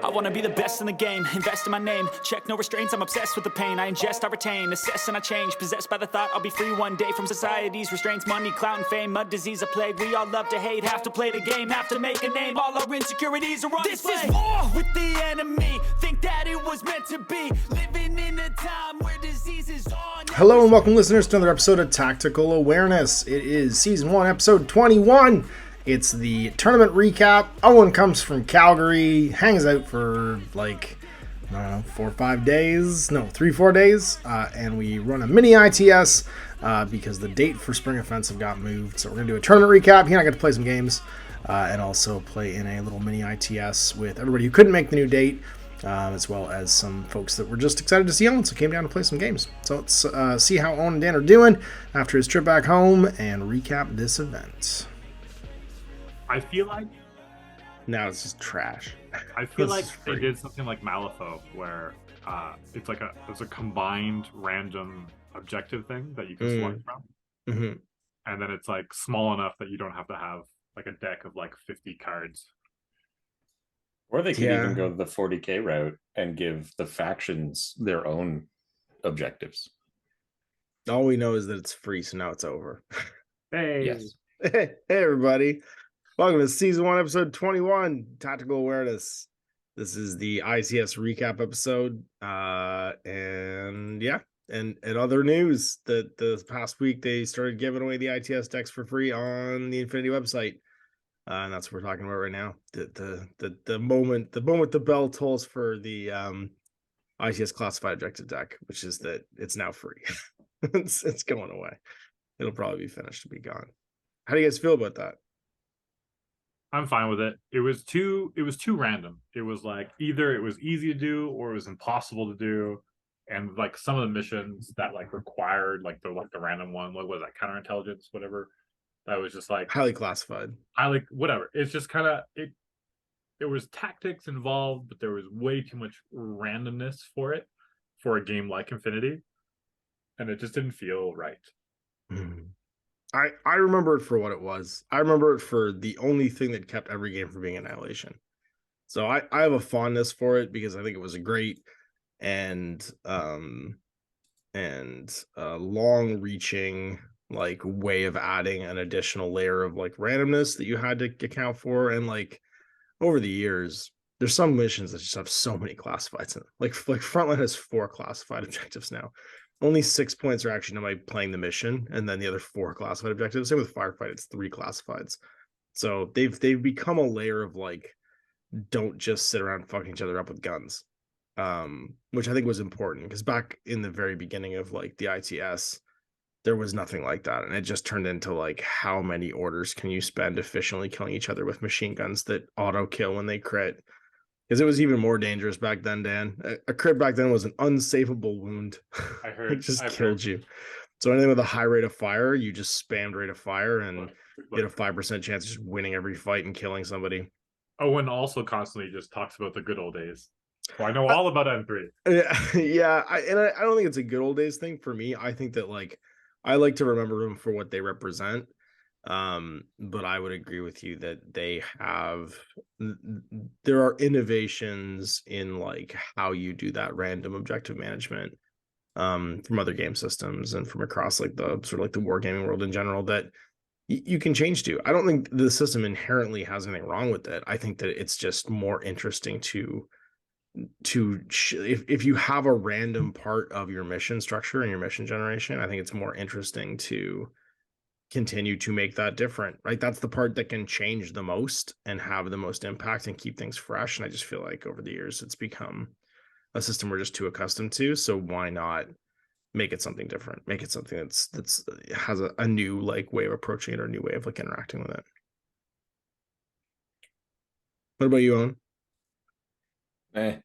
I wanna be the best in the game, invest in my name. Check no restraints, I'm obsessed with the pain. I ingest, I retain, assess and I change. Possessed by the thought I'll be free one day from society's restraints. Money, clout and fame, mud, disease, a plague. We all love to hate, have to play the game, have to make a name. All our insecurities are on display. This is war with the enemy. Think that it was meant to be. Living in a time where disease is on. Hello and welcome listeners to another episode of Tactical Awareness. It is Season 1, Episode 21. It's the tournament recap. Owen comes from Calgary, hangs out for like, I don't know, 4 or 5 days. No, 3-4 days. And we run a mini ITS because the date for Spring Offensive got moved. So we're going to do a tournament recap. He and I got to play some games and also play in a little mini ITS with everybody who couldn't make the new date. As well as some folks that were just excited to see Owen, so came down to play some games. So let's see how Owen and Dan are doing after his trip back home and recap this event. I feel like Now it's just trash. I feel like they did something like Malifaux, where it's like it's a combined random objective thing that you can select from, and then it's like small enough that you don't have to have like a deck of like 50 cards. Or they could even go the 40k route and give the factions their own objectives. All we know is that it's free, so now it's over. Hey, Yes. Hey everybody. Welcome to Season 1, Episode 21, Tactical Awareness. This is the ITS recap episode. And other news, that the past week they started giving away the ITS decks for free on the Infinity website. And that's what we're talking about right now. The moment the bell tolls for the ITS classified objective deck, which is that it's now free. it's going away. It'll probably be finished to be gone. How do you guys feel about that? I'm fine with it. It was too random. It was like either it was easy to do or it was impossible to do. And like some of the missions that like required like the random one, what was that, counterintelligence, whatever. That was just like Highly classified. Whatever. It's just kind of there was tactics involved, but there was way too much randomness for it for a game like Infinity, and it just didn't feel right. I remember it for what it was. I remember it for the only thing that kept every game from being Annihilation. So I have a fondness for it because I think it was a great and long-reaching like way of adding an additional layer of like randomness that you had to account for. And like over the years, there's some missions that just have so many classifieds in them. Like Frontline has 4 classified objectives now. Only 6 points are actually done by playing the mission, and then the other 4 classified objectives. Same with Firefight, it's 3 classifieds. So they've become a layer of like, don't just sit around fucking each other up with guns, which I think was important because back in the very beginning of like the ITS, there was nothing like that, and it just turned into like, how many orders can you spend efficiently killing each other with machine guns that auto kill when they crit? Because it was even more dangerous back then, Dan. A crit back then was an unsavable wound. I heard. It just killed you. So anything with a high rate of fire, you just spammed rate of fire and get a 5% chance of just winning every fight and killing somebody. Owen also constantly just talks about the good old days. Well, I know all about N3. Yeah, I don't think it's a good old days thing for me. I think that like I like to remember them for what they represent. But I would agree with you that there are innovations in like how you do that random objective management from other game systems and from across like the sort of like the wargaming world in general that you can change to. I don't think the system inherently has anything wrong with it. I think that it's just more interesting if you have a random part of your mission structure and your mission generation, I think it's more interesting to continue to make that different, right? That's the part that can change the most and have the most impact and keep things fresh. And I just feel like over the years, it's become a system we're just too accustomed to. So why not make it something different? Make it something that's has a new like way of approaching it or a new way of like interacting with it. What about you, Owen?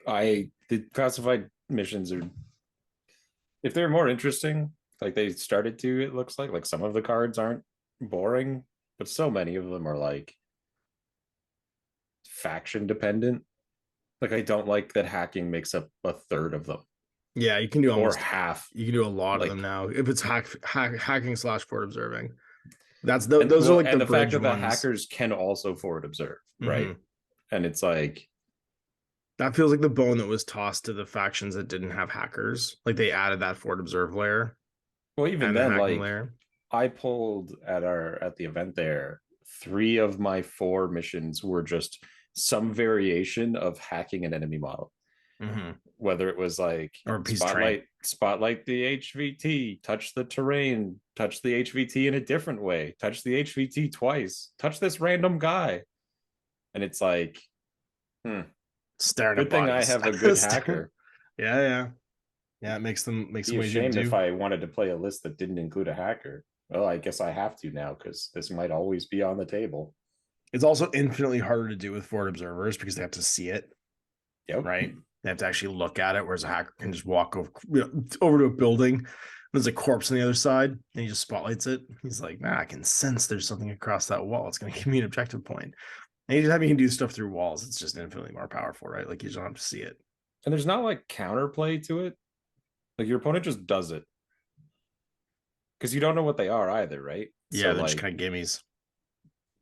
The classified missions are, if they're more interesting, like they started to, it looks like some of the cards aren't boring, but so many of them are like faction dependent. Like I don't like that hacking makes up a third of them. Yeah, you can do almost half. You can do a lot like, of them now. If it's hacking / forward observing, those are like and the fact that ones. the hackers can also forward observe, right? And it's like That feels like the bone that was tossed to the factions that didn't have hackers. Like they added that Fort Observe layer Well, even and the then, hacking like layer. I pulled at the event there, 3 of my 4 missions were just some variation of hacking an enemy model. Mm-hmm. Whether it was like Or a piece of terrain. spotlight the HVT, touch the terrain, touch the HVT in a different way, touch the HVT twice, touch this random guy. And it's like, Staring good at thing I bodies. have a good hacker. Yeah. It makes them Be way easier to ashamed do. if I wanted to play a list that didn't include a hacker. Well, I guess I have to now because this might always be on the table. It's also infinitely harder to do with Fort Observers because they have to see it. Yep. Right? They have to actually look at it, whereas a hacker can just walk over to a building. There's a corpse on the other side, and he just spotlights it. He's like, I can sense there's something across that wall. It's going to give me an objective point. And you just have you can do stuff through walls. It's just infinitely more powerful, right? Like you just don't have to see it. And there's not like counterplay to it. Like your opponent just does it. Because you don't know what they are either, right? Yeah, so they're like, just kind of gimmies.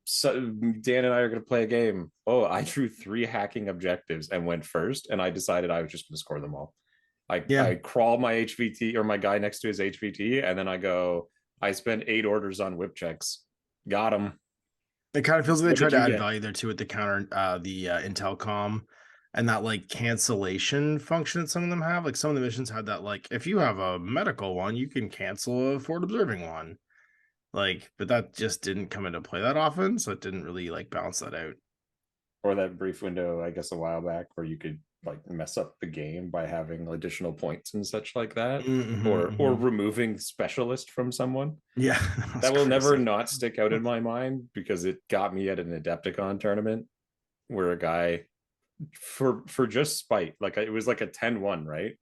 So Dan and I are going to play a game. Oh, I drew 3 hacking objectives and went first, and I decided I was just going to score them all. I crawl my HVT or my guy next to his HVT, and then I go, I spend 8 orders on whip checks. Got him. It kind of feels like they tried to add get? value there too with the counter, the Intelcom and that like cancellation function that some of them have. Like some of the missions had that, like, if you have a medical one, you can cancel a Fort Observing one. Like, but that just didn't come into play that often, so it didn't really like balance that out. Or that brief window, I guess, a while back where you could like mess up the game by having additional points and such like that, or removing specialist from someone. Yeah, that will never not stick out in my mind because it got me at an Adepticon tournament where a guy for just spite, like it was like a 10-1, right?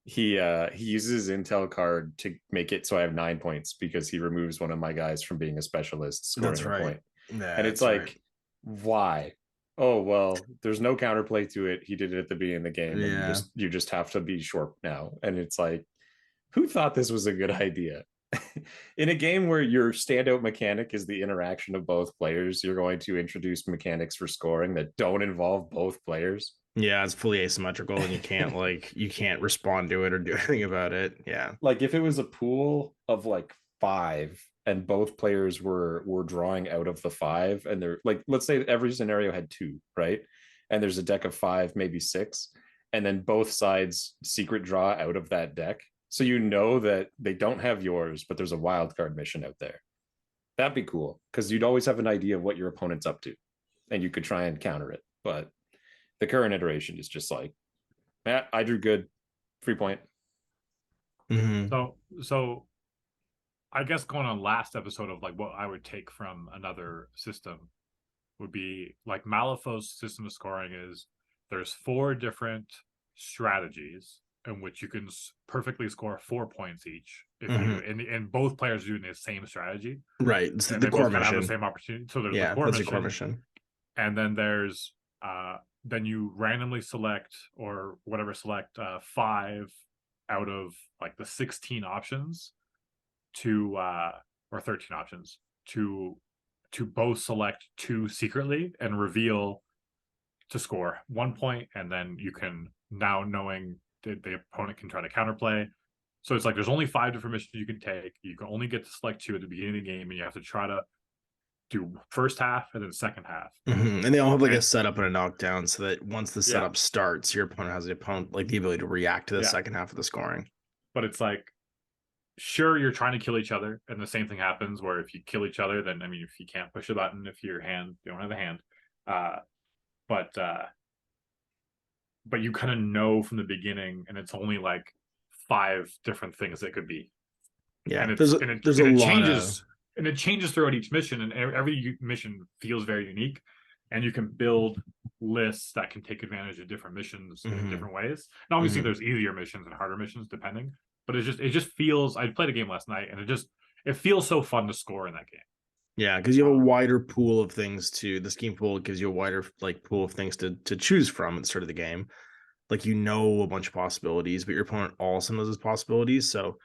He uses his intel card to make it so I have 9 points because he removes one of my guys from being a specialist, scoring a point. Yeah, and it's like, why? Oh well, there's no counterplay to it. He did it at the beginning of the game, and you just have to be short now. And it's like, who thought this was a good idea? In a game where your standout mechanic is the interaction of both players, you're going to introduce mechanics for scoring that don't involve both players. Yeah, it's fully asymmetrical, and you can't you can't respond to it or do anything about it. Yeah, like if it was a pool of like 5 and both players were drawing out of the 5, and they're like, let's say every scenario had 2, right? And there's a deck of 5, maybe 6, and then both sides secret draw out of that deck. So you know that they don't have yours, but there's a wild card mission out there. That'd be cool because you'd always have an idea of what your opponent's up to, and you could try and counter it. But the current iteration is just like, Matt, I drew good, free point. So I guess going on last episode of like what I would take from another system would be like Malifaux's system of scoring is there's 4 different strategies in which you can perfectly score 4 points each if you and both players are doing the same strategy, right? It's and the they core both kind of mission. have the same opportunity. So there's the core mission, and then there's then you randomly select or whatever select 5 out of like the 16 options to or 13 options to both select 2 secretly and reveal to score 1 point, and then you can, now knowing that the opponent can try to counterplay. So it's like there's only 5 different missions you can take. You can only get to select 2 at the beginning of the game, and you have to try to do first half and then second half. And they all have like a setup and a knockdown, so that once the setup starts, your opponent has the ability to react to the second half of the scoring. But it's like, sure, you're trying to kill each other, and the same thing happens where if you kill each other, then I mean, if you can't push a button, if your hand, you don't have a hand, but you kind of know from the beginning, and it's only like 5 different things it could be. Yeah, and it changes, and it changes throughout each mission, and every mission feels very unique, and you can build lists that can take advantage of different missions in different ways. And obviously, there's easier missions and harder missions depending. But it just feels. I played a game last night, and it feels so fun to score in that game. Yeah, because you have a wider pool of things the scheme pool gives you a wider like pool of things to choose from at the start of the game. Like, you know, a bunch of possibilities, but your opponent also knows those possibilities. So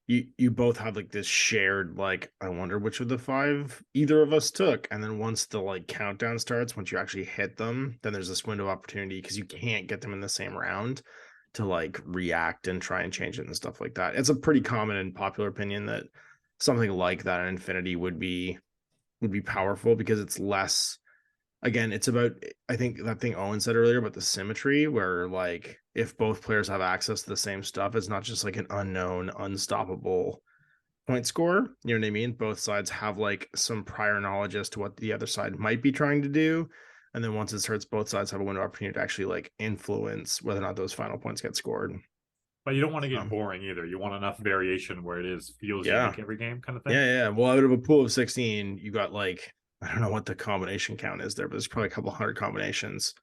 you both have like this shared like, I wonder which of the 5 either of us took. And then once the like countdown starts, once you actually hit them, then there's this window of opportunity because you can't get them in the same round to like react and try and change it and stuff like that. It's a pretty common and popular opinion that something like that in Infinity would be powerful because it's less, again, it's about, I think that thing Owen said earlier about the symmetry, where like if both players have access to the same stuff, it's not just like an unknown, unstoppable point score. You know what I mean? Both sides have like some prior knowledge as to what the other side might be trying to do. And then once it starts, both sides have a window of opportunity to actually like influence whether or not those final points get scored. But you don't want to get boring either. You want enough variation where it feels unique every game kind of thing. Yeah. Well, out of a pool of 16, you got like, I don't know what the combination count is there, but there's probably a couple hundred combinations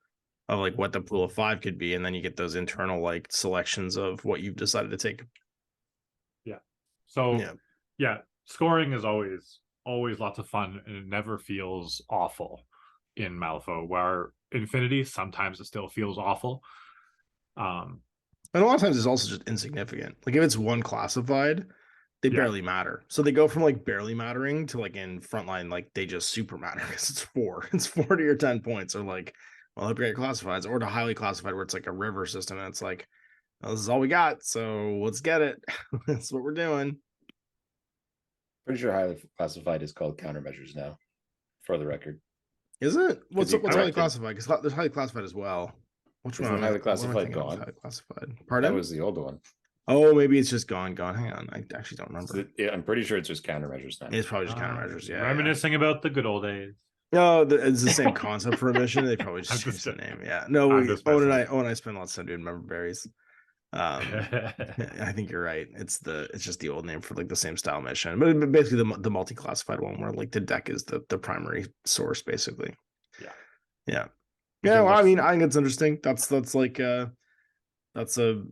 of like what the pool of 5 could be. And then you get those internal like selections of what you've decided to take. Yeah. So yeah, scoring is always lots of fun, and it never feels awful in Malifaux, where Infinity, sometimes it still feels awful. And a lot of times it's also just insignificant. Like if it's one classified, they barely matter. So they go from like barely mattering to like in Frontline, like they just super matter because it's 4. It's 40 or 10 points, or like, well, upgrade classifieds, or to highly classified where it's like a river system and it's like, well, this is all we got, so let's get it. That's what we're doing. Pretty sure highly classified is called countermeasures now, for the record. Is it? What's highly classified? Because there's highly classified as well. Which one? Highly classified gone? Highly classified. Pardon? That was the old one. Oh, maybe it's just gone. Hang on, I actually don't remember. Yeah, I'm pretty sure it's just countermeasures now. It's probably just countermeasures. Yeah. Reminiscing about the good old days. No, it's the same concept for a mission. They probably just changed the name. Yeah. No, Owen and I spent lots of time doing member berries. I think you're right. It's just the old name for like the same style mission, but basically the multi-classified one where like the deck is the primary source, basically. Yeah. Well, I mean, I think it's interesting. That's like that's a,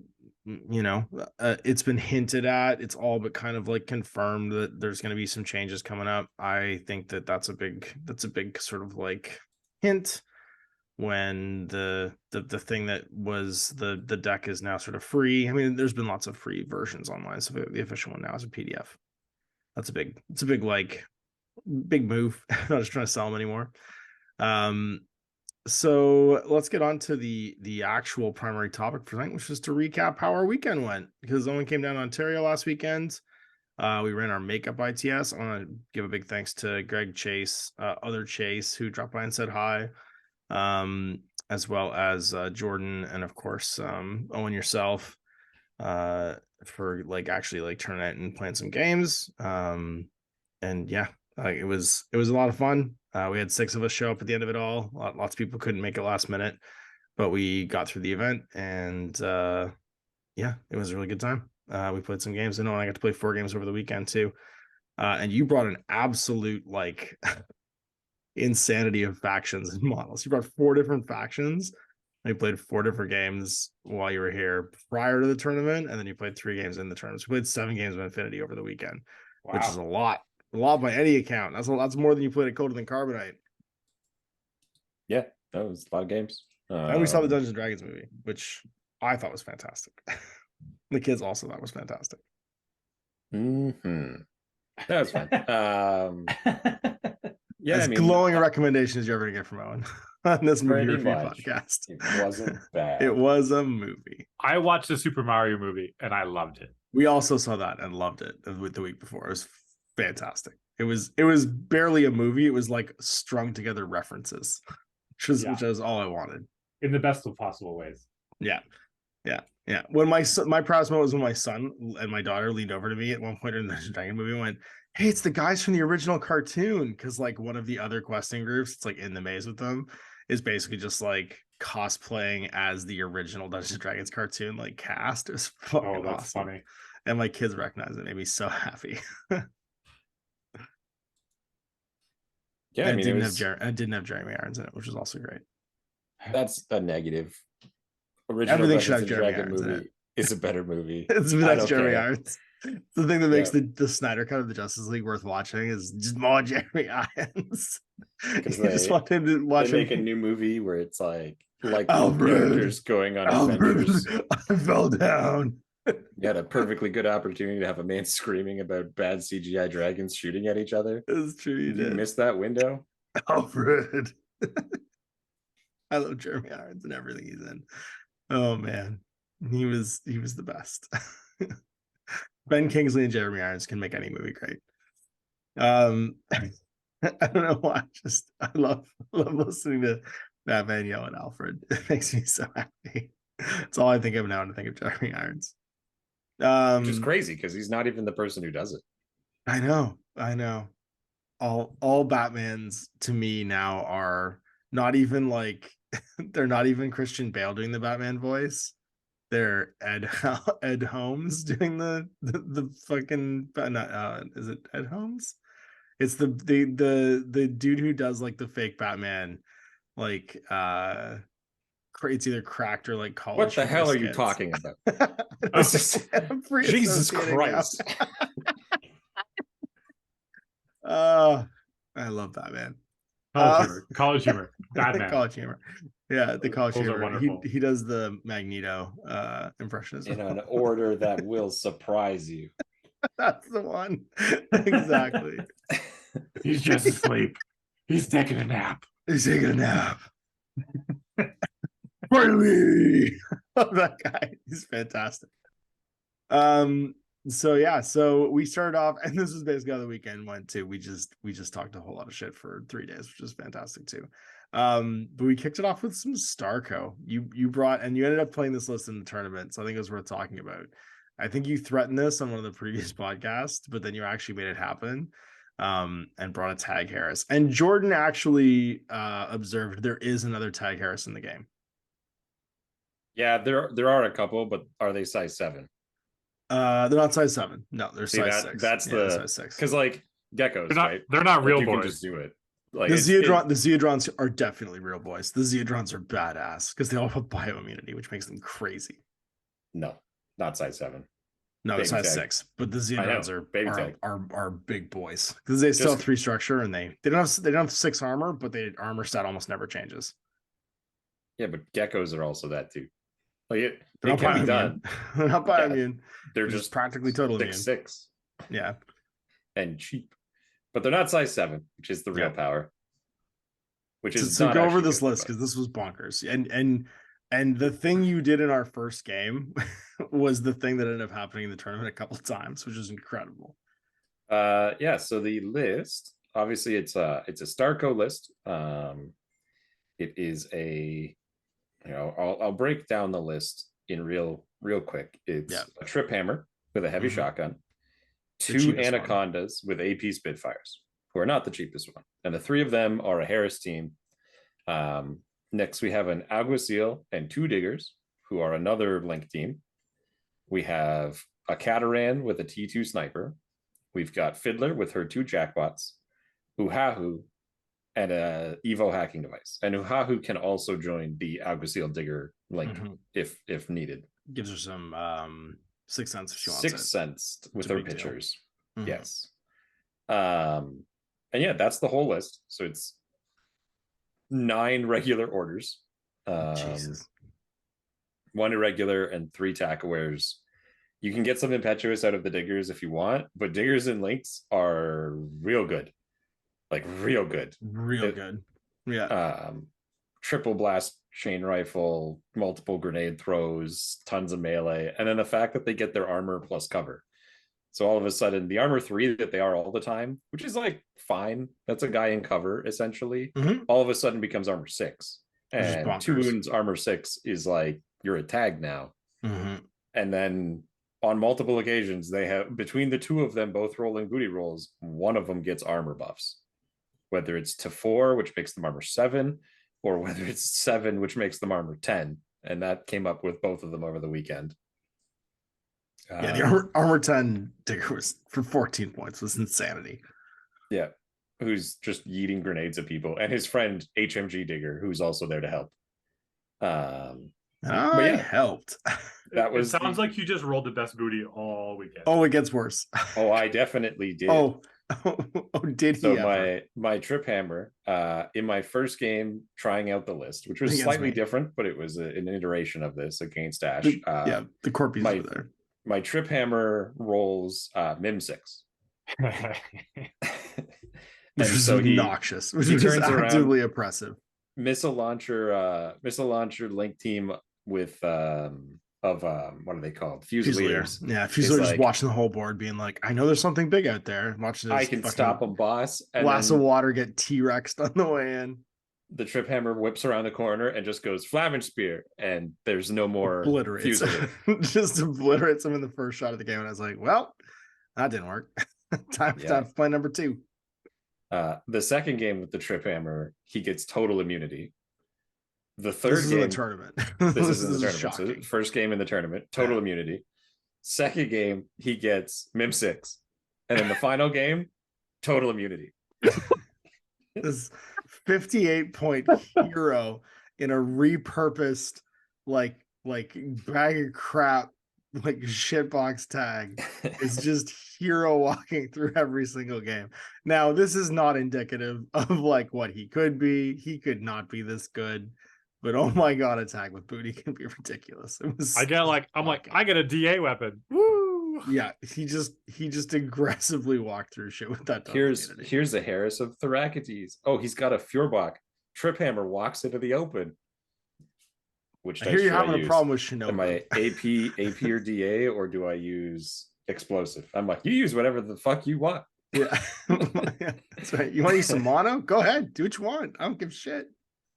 you know, it's been hinted at. It's all but kind of like confirmed that there's going to be some changes coming up. I think that's a big sort of like hint when the thing that was the deck is now sort of free. I mean, there's been lots of free versions online, so the official one now is a PDF. It's a big like big move. I'm not just trying to sell them anymore. So let's get on to the actual primary topic for tonight, which is to recap how our weekend went, because Owen came down to Ontario last weekend. We ran our makeup ITS. I want to give a big thanks to Greg Chase, other Chase, who dropped by and said hi, as well as Jordan, and of course Owen yourself, for like actually like turning out and playing some games. And yeah, it was a lot of fun. We had 6 of us show up at the end of it all. Lots of people couldn't make it last minute, but we got through the event, and yeah, it was a really good time. We played some games, and I got to play 4 games over the weekend too. And you brought an absolute like insanity of factions and models. You brought 4 different factions. And you played 4 different games while you were here prior to the tournament, and then you played 3 games in the tournament. So we played 7 games of Infinity over the weekend, which is a lot by any account. That's more than you played at Coda than Carbonite. Yeah, that was a lot of games. And we saw the Dungeons and Dragons movie, which I thought was fantastic. The kids also thought was fantastic. That was fun. Yeah, as glowing a recommendation as you're ever gonna get from Owen on this movie review podcast. It wasn't bad. It was a movie. I watched the Super Mario movie and I loved it. We also saw that and loved it the week before. It was fantastic. It was barely a movie. It was like strung together references, which was all I wanted. In the best of possible ways. Yeah. When my proudest moment was when my son and my daughter leaned over to me at one point in the Dragon movie and went, "Hey, it's the guys from the original cartoon." Because like one of the other questing groups, it's like in the maze with them, is basically just like cosplaying as the original Dungeons and Dragons cartoon like cast. It was fucking awesome. Funny. And my kids recognized it. It made me so happy. Yeah, I didn't have Jeremy Irons in it, which was also great. That's a negative. Original Everything should have Jeremy Irons movie in it. Is a better movie. That's Jeremy Irons. The thing that makes the Snyder cut of the Justice League worth watching is just more Jeremy Irons. Because they just want him to watch. They make a new movie where it's like characters going on adventures. I fell down. You had a perfectly good opportunity to have a man screaming about bad CGI dragons shooting at each other. It's true, you Did you did. miss that window? Alfred. I love Jeremy Irons and everything he's in. Oh man, he was the best. Ben Kingsley and Jeremy Irons can make any movie great. I don't know why. I love listening to Batman yell at Alfred. It makes me so happy. That's all I think of now when I think of Jeremy Irons. Which is crazy because he's not even the person who does it. I know. All Batmans to me now are not even like they're not even Christian Bale doing the Batman voice. They're Ed Holmes doing the fucking is it Ed Holmes? It's the dude who does like the fake Batman, like it's either cracked or like college. What the hell are you skits. talking about? Jesus Christ. I love Batman. College humor. Batman. College humor. Yeah, the college Those are humor. wonderful. He does the Magneto impression as well. In an order that will surprise you. That's the one. Exactly. He's just asleep. He's taking a nap. He's taking a nap. Finally, love that guy. He's fantastic. So yeah, so we started off, and this is basically how the weekend went too. We just talked a whole lot of shit for 3 days, which is fantastic too. But we kicked it off with some Starco. You brought, and you ended up playing this list in the tournament, so I think it was worth talking about. I think you threatened this on one of the previous podcasts, but then you actually made it happen, and brought a Tag Harris. And Jordan actually observed there is another Tag Harris in the game. Yeah, there are a couple, but are they size 7? They're not size 7. No, they're size 6. That's the size 6. Because like geckos, right? They're not real you boys. can just do it. Like the Zeodrons are definitely real boys. The Zeodrons are badass because they all have bioimmunity, which makes them crazy. No, not size 7. No, Baby size tag. 6. But the Zeodrons Baby are big boys because they still have 3 structure, and they don't have 6 armor, but their armor stat almost never changes. Yeah, but geckos are also that too. Like it They're can be not done. They're not bioimmune. They're just practically total immune. 6'6" Yeah, and cheap, but they're not size 7, which is the real power. Which is so not go over actually this good, list because this was bonkers. And the thing you did in our first game was the thing that ended up happening in the tournament a couple of times, which is incredible. Yeah, so the list, obviously it's a Starco list. It is a, I'll break down the list in real quick. It's a trip hammer with a heavy shotgun, 2 anacondas with AP Spitfires, who are not the cheapest one, and the 3 of them are a Harris team. Next, we have an Alguacil and 2 diggers, who are another Link team. We have a Cataran with a T2 sniper. We've got Fiddler with her 2 jackpots, Uhahu, and a Evo hacking device. And Uhahu can also join the Alguacil digger Link if needed. Gives her some 6 cents if she wants 6 cents with her pitchers. Mm-hmm. Yes. And yeah, that's the whole list. So it's 9 regular orders. Jesus. 1 irregular and 3 tack-awares. You can get some impetuous out of the diggers if you want, but diggers and links are real good. Like real good. Good. Yeah. Triple blast chain rifle, multiple grenade throws, tons of melee, and then the fact that they get their armor plus cover. So all of a sudden, the armor 3 that they are all the time, which is like fine, that's a guy in cover essentially, all of a sudden becomes armor 6. And 2 wounds armor 6 is like you're a tag now. And then on multiple occasions, they have, between the 2 of them both rolling booty rolls, one of them gets armor buffs, whether it's to 4, which makes them armor 7, or whether it's 7, which makes them armor 10. And that came up with both of them over the weekend. Yeah, the armor 10 digger was for 14 points was insanity. Yeah, who's just yeeting grenades at people, and his friend HMG digger, who's also there to help. I helped. That was. It sounds like you just rolled the best booty all weekend. Oh, it gets worse. Oh, I definitely did. Did he? So my trip hammer, in my first game trying out the list, which was slightly different, but it was an iteration of this against Ash. The Corpies were there. my Trip Hammer rolls Mim 6. Which And was so obnoxious, which he was just turns around, actively oppressive. missile launcher link team with what are they called? Fusiliers. Yeah, Is Fusilier just like, watching the whole board, being like, "I know there's something big out there." Watching I his can fucking stop him, boss. And glass then of water get T-Rexed on the way in. the Trip Hammer whips around the corner and just goes Flavin Spear, and there's no more Obliterates, just obliterates him in the first shot of the game. And I was like, "Well, that didn't work." time to play number 2. The second game with the Trip Hammer, he gets total immunity. The third this is game, in the tournament. this is in the tournament. Shocking. So first game in the tournament, total immunity. Second game, he gets Mim 6, and then the final game, total immunity. This 58-point hero in a repurposed like bag of crap like shitbox tag is just hero walking through every single game. Now, this is not indicative of like what he could be. He could not be this good, but oh my god, attack with booty can be ridiculous. It was I get like I get a DA weapon. Woo! Yeah, he just aggressively walked through shit with that. Here's the Harris of Therakites. Oh, he's got a Feuerbach. Trip Hammer walks into the open. Which I hear you're having a problem with Shinobi. Am I AP or DA, or do I use explosive? I'm like, you use whatever the fuck you want. Yeah, yeah, that's right. You want to use some mono? Go ahead, do what you want. I don't give a shit.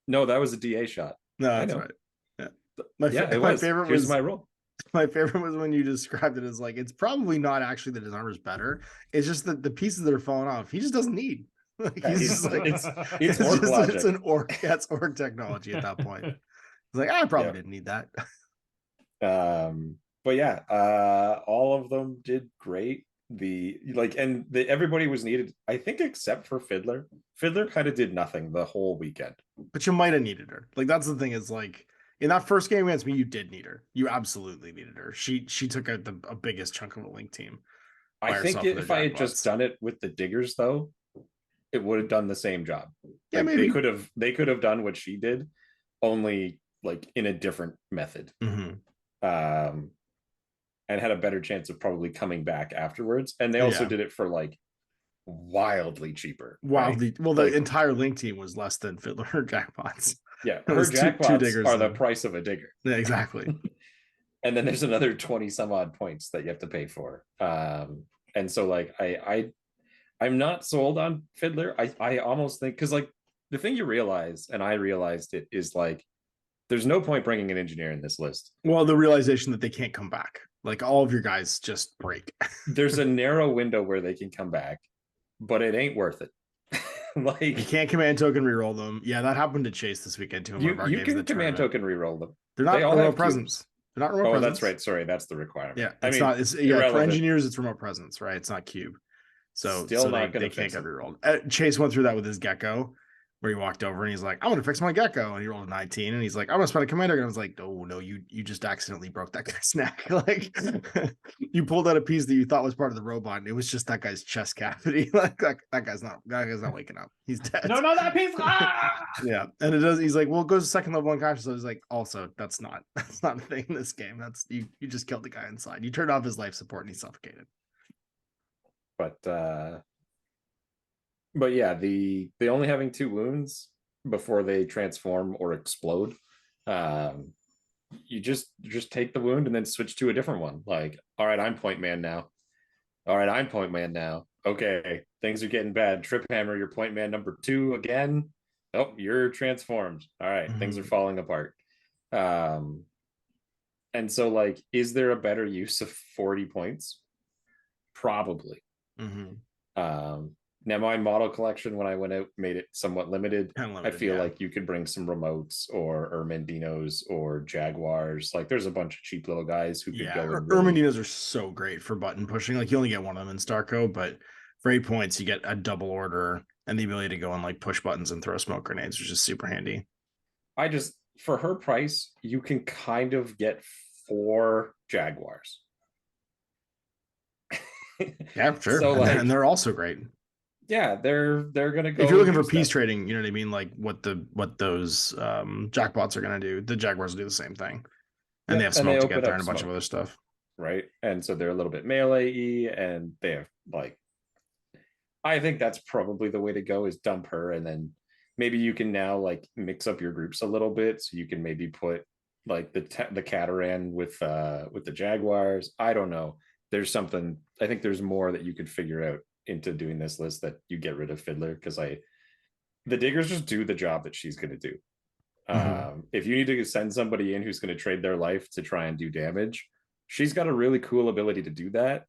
No, that was a DA shot. No, that's right. Yeah, my favorite was my roll. My favorite was when you described it as like, it's probably not actually that his armor's better. It's just that the pieces that are falling off, he just doesn't need. Like, he's just like, it's orc logic. It's an orc. That's orc technology at that point. It's like, I probably didn't need that. But yeah, all of them did great. Everybody was needed, I think, except for Fiddler. Fiddler kind of did nothing the whole weekend. But you might have needed her. Like, that's the thing, is like, in that first game against me, you did need her. You absolutely needed her. She took out the biggest chunk of the link team. I think if I had just done it with the diggers, though, it would have done the same job. Yeah, like, maybe they could have done what she did, only like in a different method. Mm-hmm. And had a better chance of probably coming back afterwards. And they also did it for like wildly cheaper. Wildly, right? Well, the entire link team was less than Fiddler jackpots. Yeah, her jackpots are the price of a digger. Yeah, exactly. And then there's another 20 some odd points that you have to pay for. And so like I'm not sold on Fiddler. I almost think, because like the thing you realize, and I realized it, is like there's no point bringing an engineer in this list. Well, the realization that they can't come back. Like, all of your guys just break. There's a narrow window where they can come back, but it ain't worth it. Like, you can't command token reroll them. Yeah, that happened to Chase this weekend too. You can command token reroll them. They're not remote presence. They're not remote presence. That's right. Sorry, that's the requirement. Yeah, it's for engineers, it's remote presence, right? It's not cube. So still they can't get rerolled. Chase went through that with his gecko, where he walked over and he's like, "I want to fix my gecko," and he rolled a 19, and he's like, "I'm gonna spend a commander," and I was like, "Oh no, you just accidentally broke that guy's neck." Like, you pulled out a piece that you thought was part of the robot, and it was just that guy's chest cavity. Like, that guy's not waking up. He's dead. No, that piece. Yeah, and it does. He's like, "Well, it goes to second level unconscious." So I was like, "Also, that's not a thing in this game. That's you just killed the guy inside. You turned off his life support, and he suffocated." But yeah, the only having 2 wounds before they transform or explode. You just take the wound and then switch to a different one. Like, all right, I'm point man now. All right, I'm point man now. Okay, things are getting bad. Trip Hammer, you're point man number 2 again. Oh, you're transformed. All right, things are falling apart. And so, like, is there a better use of 40 points? Probably. Now, my model collection, when I went out, made it somewhat limited. I feel like you could bring some remotes or Mendinos or Jaguars. Like, there's a bunch of cheap little guys who could go. Mendinos are so great for button pushing. Like, you only get one of them in Starco, but for 8 points, you get a double order and the ability to go and like push buttons and throw smoke grenades, which is super handy. For her price, you can kind of get 4 Jaguars. Yeah, sure. So, and they're also great. Yeah, they're gonna go. If you're looking for piece trading, you know what I mean, like what those jackbots are gonna do. The Jaguars will do the same thing, and they have smoke to get there and a bunch of other stuff. right? And so they're a little bit melee, and they have like, I think that's probably the way to go, is dump her, and then maybe you can now like mix up your groups a little bit, so you can maybe put like the Cataran with the Jaguars. I don't know. There's something, I think there's more that you could figure out into doing this list, that you get rid of Fiddler, because the Diggers just do the job that she's going to do. If you need to send somebody in who's going to trade their life to try and do damage, she's got a really cool ability to do that.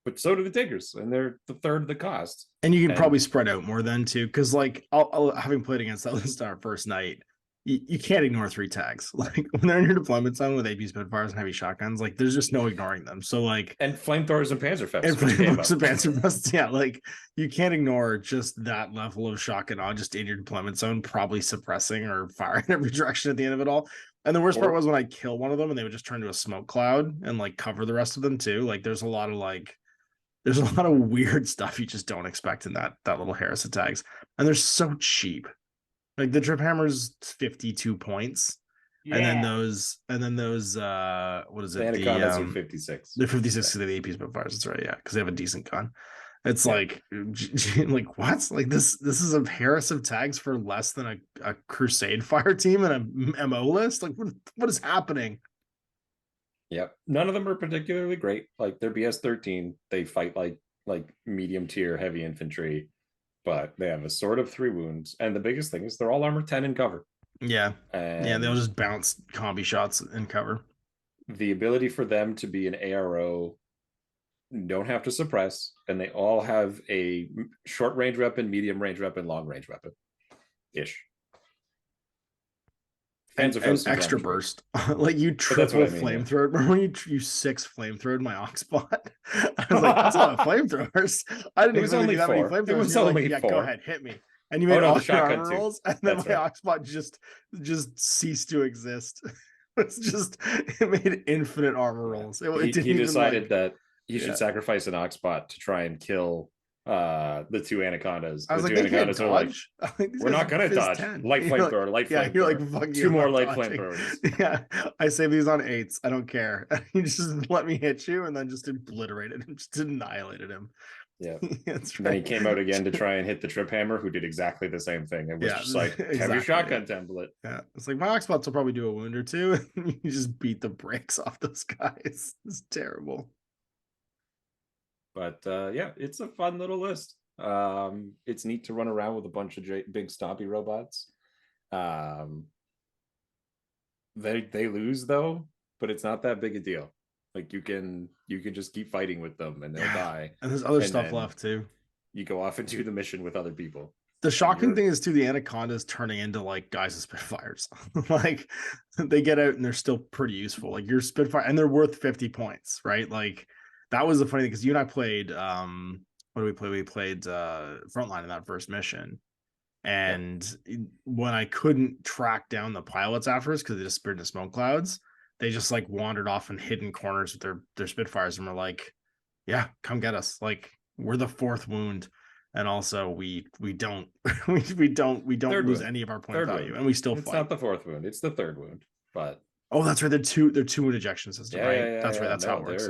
But so do the Diggers, and they're the third of the cost. And you can probably spread out more then too, because like having played against that list on our first night, you can't ignore 3 tags. Like when they're in your deployment zone with AP Spitfires and heavy shotguns, like there's just no ignoring them. So like, and flamethrowers and Panzerfaust. And flamethrowers and Panzerfaust, yeah, like you can't ignore just that level of shotgun on just in your deployment zone, probably suppressing or firing every direction at the end of it all. And the worst part was when I kill one of them and they would just turn to a smoke cloud and like cover the rest of them too. Like there's a lot of weird stuff you just don't expect in that little Harris of tags. And they're so cheap. Like the Trip Hammer's 52 points. Yeah. And then those what is it? The Anacondas are 56. They're 56 to the AP Spitfires. That's right, yeah, because they have a decent gun. It's like what? Like this is a Harris of tags for less than a Crusade Fire team and a MO list? Like what is happening? Yep. None of them are particularly great. Like they're BS-13. They fight like medium tier heavy infantry, but they have a sword of 3 wounds. And the biggest thing is they're all armor 10 in cover. Yeah. And they'll just bounce combi shots in cover. The ability for them to be an ARO, don't have to suppress, and they all have a short range weapon, medium range weapon, long range weapon ish. And extra burst. Like you triple flamethrower. Remember when you 6 flamethrowed my Oxbot? I was like, that's a lot of flamethrowers. I didn't even do that many flamethrowers. It was only like, 4. Go ahead, hit me. And you made all the armor rolls, and then my Oxbot just ceased to exist. It made infinite armor rolls. He decided that he should sacrifice an Oxbot to try and kill the 2 Anacondas. The 2 Anacondas are like, we're not gonna dodge. 10. Light flamethrower, light flamethrower. You're like, fuck 2 more light flamethrowers. Yeah, I save these on 8s. I don't care. You just let me hit you, and then just obliterated him, just annihilated him. Yeah, that's right. Then he came out again to try and hit the Trip Hammer, who did exactly the same thing. It was just like, have your shotgun template. Yeah, it's like my Oxbots will probably do a wound or 2. And you just beat the brakes off those guys. It's terrible. But yeah, it's a fun little list. It's neat to run around with a bunch of big stompy robots. They lose though, but it's not that big a deal. Like you can just keep fighting with them and they'll die. And there's other stuff left too. You go off and do the mission with other people. The shocking thing is too, the Anacondas turning into like guys with Spitfires. Like they get out and they're still pretty useful. Like your Spitfire, and they're worth 50 points, right? Like that was the funny thing, because you and I played what did we play? We played Frontline in that first mission. And when I couldn't track down the pilots afterwards because they disappeared into smoke clouds, they just like wandered off in hidden corners with their Spitfires and were like, yeah, come get us. Like we're the 4th wound. And also we don't lose any of our point value wound. And we still fight. It's not the 4th wound, it's the 3rd wound. But that's right. They're two wound ejection system, right? That's right. That's how it works.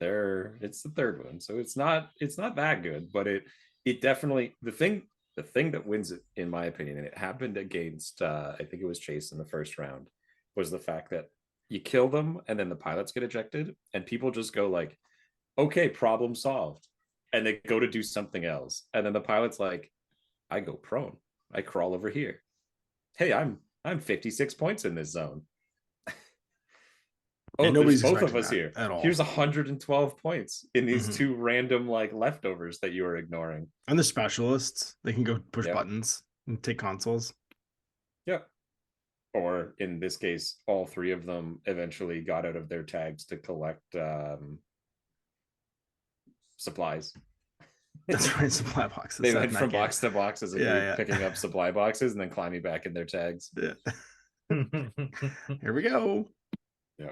It's the 3rd one, so it's not that good, but it definitely, the thing that wins it, in my opinion, and it happened against I think it was Chase in the first round, was the fact that you kill them and then the pilots get ejected and people just go like, okay, problem solved, and they go to do something else, and then the pilot's like, I go prone, I crawl over here, hey, I'm 56 points in this zone. And nobody's both of us here at all. Here's 112 points in these 2 random like leftovers that you are ignoring. And the specialists, they can go push buttons and take consoles. Yep. Or in this case, all 3 of them eventually got out of their tags to collect supplies. That's right, supply boxes. They went from box to box as a group, picking up supply boxes and then climbing back in their tags. Yeah. Here we go. Yeah.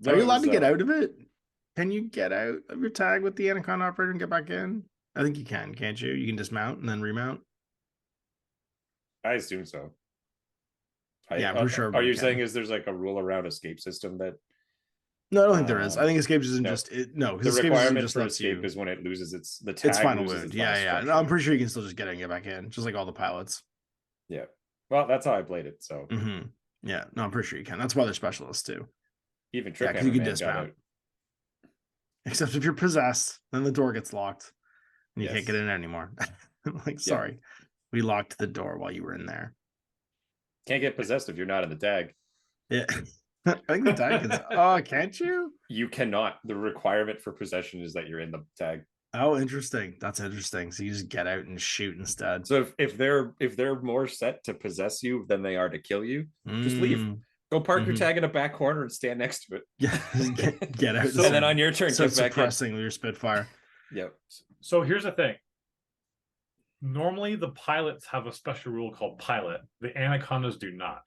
Are you allowed to get out of it? Can you get out of your tag with the Anaconda operator and get back in? I think you can, can't you? You can dismount and then remount. I assume so. I'm pretty sure. Are you saying there's like a rule around escape system that No, I don't think there is. I think escape isn't no. just it. No, The because escape isn't requirement just for lets escape you. is when it loses the tag It's final loses wound. its Yeah, last yeah. No, structure. I'm pretty sure you can still just get it and get back in, just like all the pilots. Yeah. Well, that's how I played it. So Yeah, no, I'm pretty sure you can. That's why they're specialists too. even Yeah, Trick because you Hammer can Man got dismount. out. Except if you're possessed, then the door gets locked and you can't get Yes. in anymore. Like, Yeah. sorry, we locked the door while you were in there. Can't get possessed if you're not in the tag. Yeah, I think the tag is. Oh, can't you? You cannot. The requirement for possession is that you're in the tag. Oh, interesting. That's interesting. So you just get out and shoot instead. So if they're more set to possess you than they are to kill you, just leave. Go park your tag in a back corner and stand next to it. Yeah, just get out. So and then on your turn, start get back in. suppressing with your Spitfire. Yep. So here's the thing. Normally, the pilots have a special rule called pilot. The anacondas do not.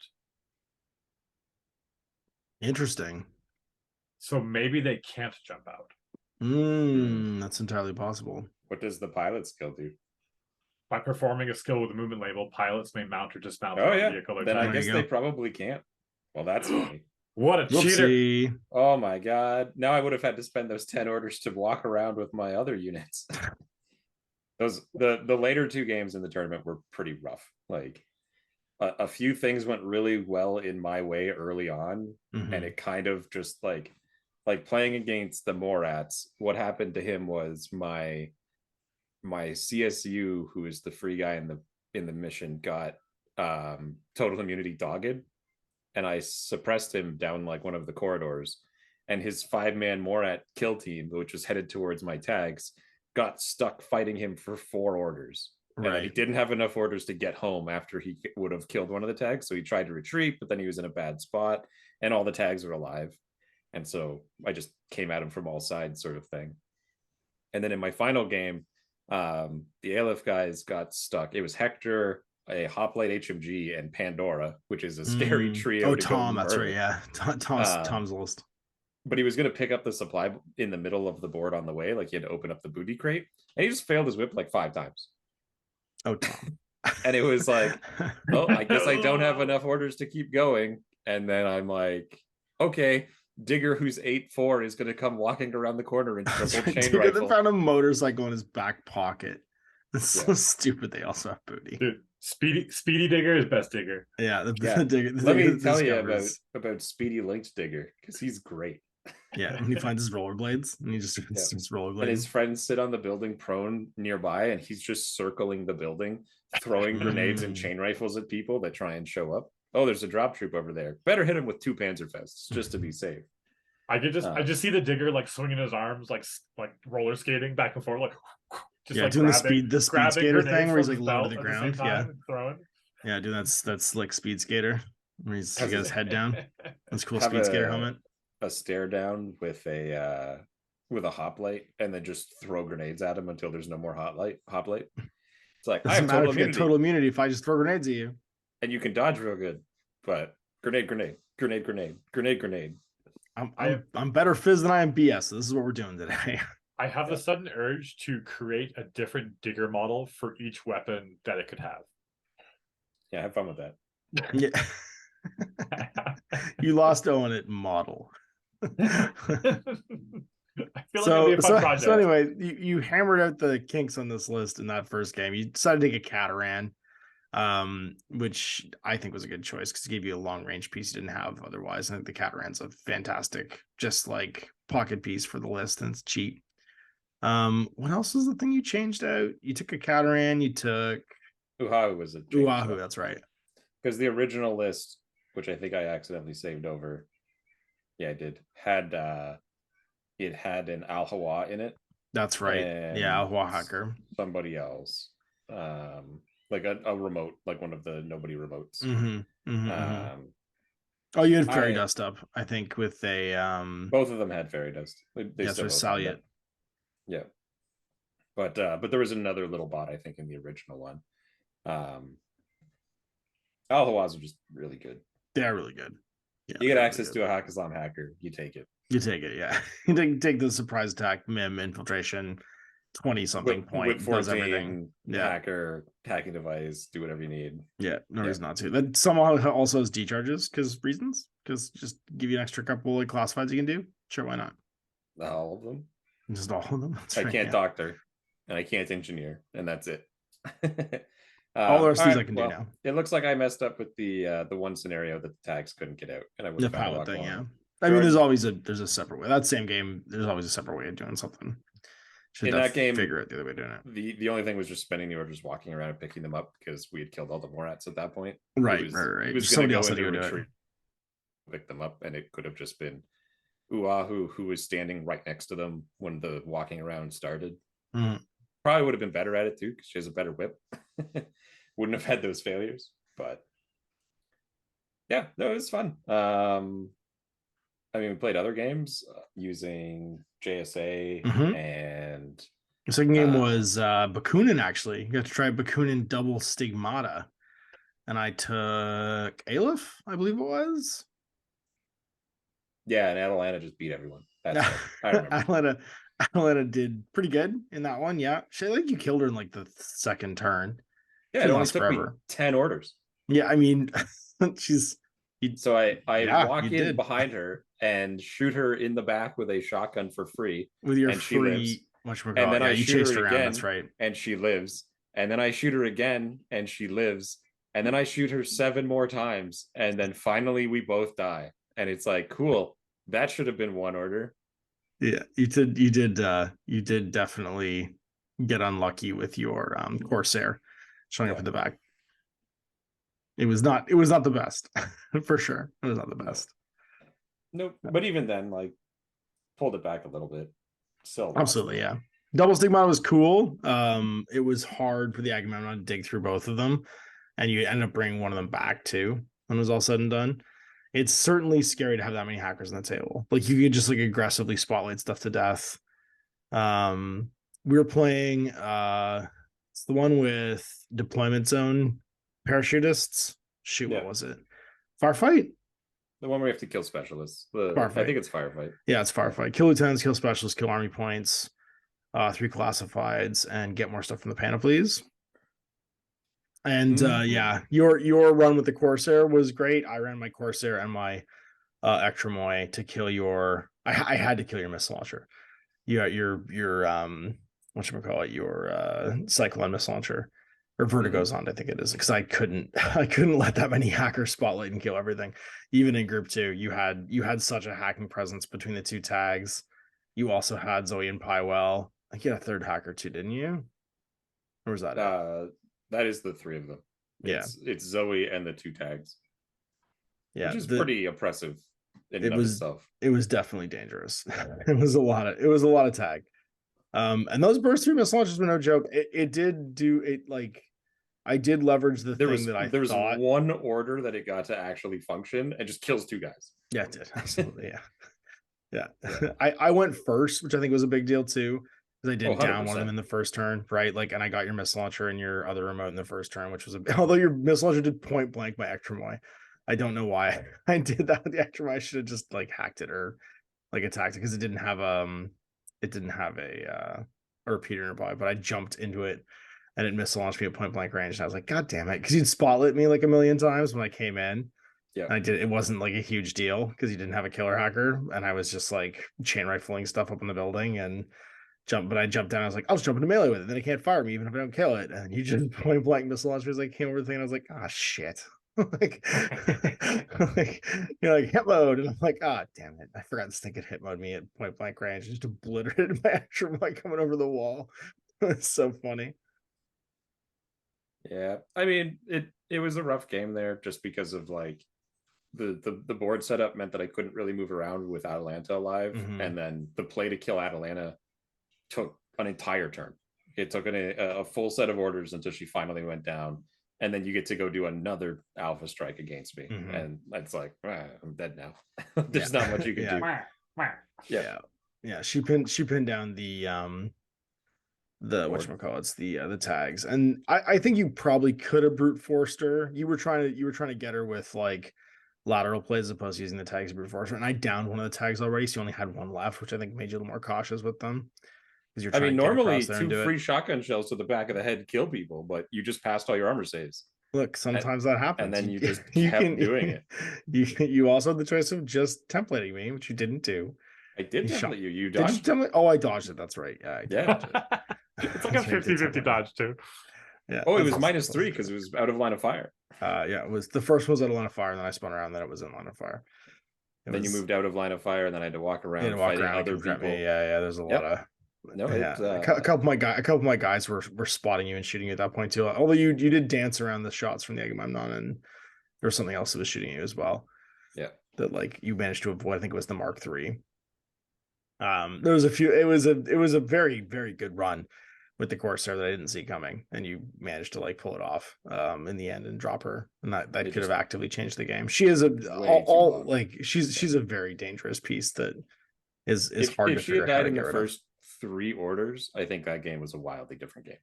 Interesting. So maybe they can't jump out. That's entirely possible. What does the pilot skill do? By performing a skill with a movement label, pilots may mount or dismount Oh their yeah. vehicle or Then I tag. guess they probably can't. Well, that's funny. What a cheater! Whoopsie. Oh my god. Now I would have had to spend those 10 orders to walk around with my other units. The later two games in the tournament were pretty rough. Like a few things went really well in my way early on, and it kind of just like playing against the Morats. What happened to him was my CSU, who is the free guy in the mission, got total immunity dogged, and I suppressed him down like one of the corridors, and his 5-man Morat kill team, which was headed towards my tags, got stuck fighting him for 4 orders. Right. And he didn't have enough orders to get home after he would have killed one of the tags. So he tried to retreat, but then he was in a bad spot and all the tags were alive. And so I just came at him from all sides, sort of thing. And then in my final game, the Aleph guys got stuck. It was Hector, a Hoplite HMG, and Pandora, which is a scary trio. Oh, Tom, that's right. Yeah. Tom's list. But he was going to pick up the supply in the middle of the board on the way. Like he had to open up the booty crate, and he just failed his whip like 5 times. Oh, Tom. And it was like, well, I guess I don't have enough orders to keep going. And then I'm like, okay, Digger, who's 8'4", is going to come walking around the corner and triple chain rifle. They found a motorcycle in his back pocket. It's so stupid. They also have booty. Dude, Speedy Digger is best Digger. Yeah, the Digger. Let me tell you about Speedy Linked Digger, because he's great. Yeah, when he finds his rollerblades and he just rollerblades. And his friends sit on the building prone nearby, and he's just circling the building, throwing grenades and chain rifles at people that try and show up. Oh, there's a drop troop over there. Better hit him with 2 Panzerfests just to be safe. I just see the Digger like swinging his arms, like roller skating back and forth, like just like doing the speed skater thing where he's like low to the ground. Throwing. Yeah, doing that slick speed skater where he's got his head down. That's cool. Speed skater helmet. A stare down with a hoplite, and then just throw grenades at him until there's no more hoplite. It's like, I have total immunity. Total immunity if I just throw grenades at you. And you can dodge real good, but grenade. I'm better Fizz than I am BS. So this is what we're doing today. I have the sudden urge to create a different Digger model for each weapon that it could have. Yeah, have fun with that. Yeah. You lost Owen at model. I feel like it'll be a fun project. So anyway, you hammered out the kinks on this list in that first game. You decided to take a Cataran, which I think was a good choice because it gave you a long range piece you didn't have otherwise. I think the Cataran's a fantastic, just like pocket piece for the list, and it's cheap. What else was the thing you changed out? You took a Cataran. You took Uahu was a Uahu. That's right. Because the original list, which I think I accidentally saved over, yeah, I did, it had an Al Hawa in it. That's right. Yeah, Al Hawa hacker. Somebody else, like a remote, like one of the nobody remotes. Oh, you had fairy dust up, I think, with a both of them had fairy dust. That's with Salyut. Yeah, but there was another little bot, I think, in the original one. Al Hawas are just really good. They're really good. Yeah, you get access to a Hack-Islam hacker, you take it. You take it, yeah. You take the surprise attack, MIM, infiltration, 20-something point, whip 14, does everything. Yeah. Hacker, hacking device, do whatever you need. Yeah, no reason not to. That somehow also has decharges because reasons. Because just give you an extra couple like classifieds you can do. Sure, why not? All of them. Just all of them. That's I right, can't yeah. doctor, and I can't engineer, and that's it. All the rest of these right, I can do now. It looks like I messed up with the one scenario that the tags couldn't get out, and I would The have found a pilot lot thing, going yeah. on. I mean, there's always a separate way. That same game, there's always a separate way of doing something. Should in that game figure out the other way of doing it. The only thing was just spending the orders, walking around and picking them up because we had killed all the Morats at that point. Right. It was going to go into retreat, pick them up, and it could have just been Uahu who was standing right next to them when the walking around started. Mm. Probably would have been better at it too because she has a better whip. Wouldn't have had those failures, but yeah, no, it was fun. I mean, we played other games using JSA and the second game was Bakunin, actually. You got to try Bakunin double stigmata. And I took Aleph, I believe it was. Yeah, and Atalanta just beat everyone. That's right. I remember. Atalanta did pretty good in that one. Yeah. I think you killed her in like the second turn. Yeah, it only took me 10 orders. Yeah, I mean, so I walk in behind her and shoot her in the back with a shotgun for free. With your and free, much more. And then I shoot her again. That's right. And she lives. And then I shoot her again, and she lives. And then I shoot her 7 more times, and then finally we both die. And it's like, cool. That should have been one order. Yeah, you did definitely get unlucky with your Corsair showing up in the back. It was not the best for sure. It was not the best. Nope. But even then, like, pulled it back a little bit. Still absolutely, yeah. Double Stigmata was cool. It was hard for the Agamemnon to dig through both of them, and you end up bringing one of them back too when it was all said and done. It's certainly scary to have that many hackers on the table. Like, you could just like aggressively spotlight stuff to death. We were playing it's the one with deployment zone parachutists. Shoot, what was it? Firefight? The one where you have to kill specialists. I think it's Firefight. Yeah, it's Firefight. Kill lieutenants, kill specialists, kill army points, 3 classifieds, and get more stuff from the panoplies. And yeah, your run with the Corsair was great. I ran my Corsair and my Ectremoy to kill your. I had to kill your missile launcher. Your whatchamacallit, your Cyclone missile launcher, or Vertigo's on, I think it is, because I couldn't let that many hackers spotlight and kill everything. Even in group 2, you had such a hacking presence between the 2 tags. You also had Zoe and Pywell. I think you had a 3rd hacker too, didn't you? Or was that that is the 3 of them. It's Zoe and the 2 tags. Yeah, which is pretty oppressive in and of itself. It was definitely dangerous. It was a lot of tag. And those burst 3 missile launchers were no joke. It did do it, like, I did leverage the thing that I thought. There was one order that it got to actually function and just kills 2 guys. Yeah, it did. Absolutely, yeah. I went first, which I think was a big deal too, because I did down one of them in the first turn, right? Like, and I got your missile launcher and your other remote in the first turn, which was although your missile launcher did point blank my Ectremoy. I don't know why I did that with the Ectremoy. I should have just like hacked it or like attacked it, because it didn't have a repeater nearby, but I jumped into it and it missile launched me at point blank range, and I was like, God damn it, because you'd spotlit me like a million times when I came in. Yeah, and it wasn't like a huge deal because you didn't have a killer hacker, and I was just like chain rifling stuff up in the building and but I jumped down. I was like, I'll just jump into melee with it, then it can't fire me even if I don't kill it. And you just point blank missile launch me. Like, came over the thing, and I was like, ah, shit. like you're like, hit mode, and I'm like, damn it, I forgot this thing could hit mode me at point blank range. Just obliterated my Ectremoy coming over the wall. It's so funny. Yeah, I mean, it was a rough game there just because of like the board setup meant that I couldn't really move around with Atalanta alive, and then the play to kill Atalanta took an entire turn. It took a full set of orders until she finally went down, and then you get to go do another alpha strike against me, and it's like, I'm dead now. There's not much you can do. Yeah. She pinned down the whatchamacallits, the tags, and I think you probably could have brute forced her. You were trying to get her with like lateral plays as opposed to using the tags brute force her, and I downed one of the tags already, so you only had one left, which I think made you a little more cautious with them. I mean, normally 2 free shotgun shells to the back of the head kill people, but you just passed all your armor saves. Look, sometimes that happens. And then you just you kept doing it. You also had the choice of just templating me, which you didn't do. I did You template you. You Did you dodged. template? Oh, I dodged it. That's right. Yeah, I did dodge it. It's like a 50-50 dodge too. Yeah. Oh, it that's was also- -3 because it was out of line of fire. Yeah, it was the first one was out of line of fire, and then I spun around, then it was in line of fire. Then you moved out of line of fire, and then I had to walk You around had to walk fighting around and other confront people. me. Yeah, there's a lot of No, yeah. it's A couple of my guys were spotting you and shooting you at that point too. Although you did dance around the shots from the Agamemnon, and there was something else that was shooting you as well. Yeah. That like you managed to avoid. I think it was the Mark III. There was a few. It was a very, very good run with the Corsair that I didn't see coming, and you managed to like pull it off in the end and drop her, and that could have actively changed the game. She is she's a very dangerous piece that is hard to if she had figure out how died to in get the rid of. first 3 orders, I think that game was a wildly different game.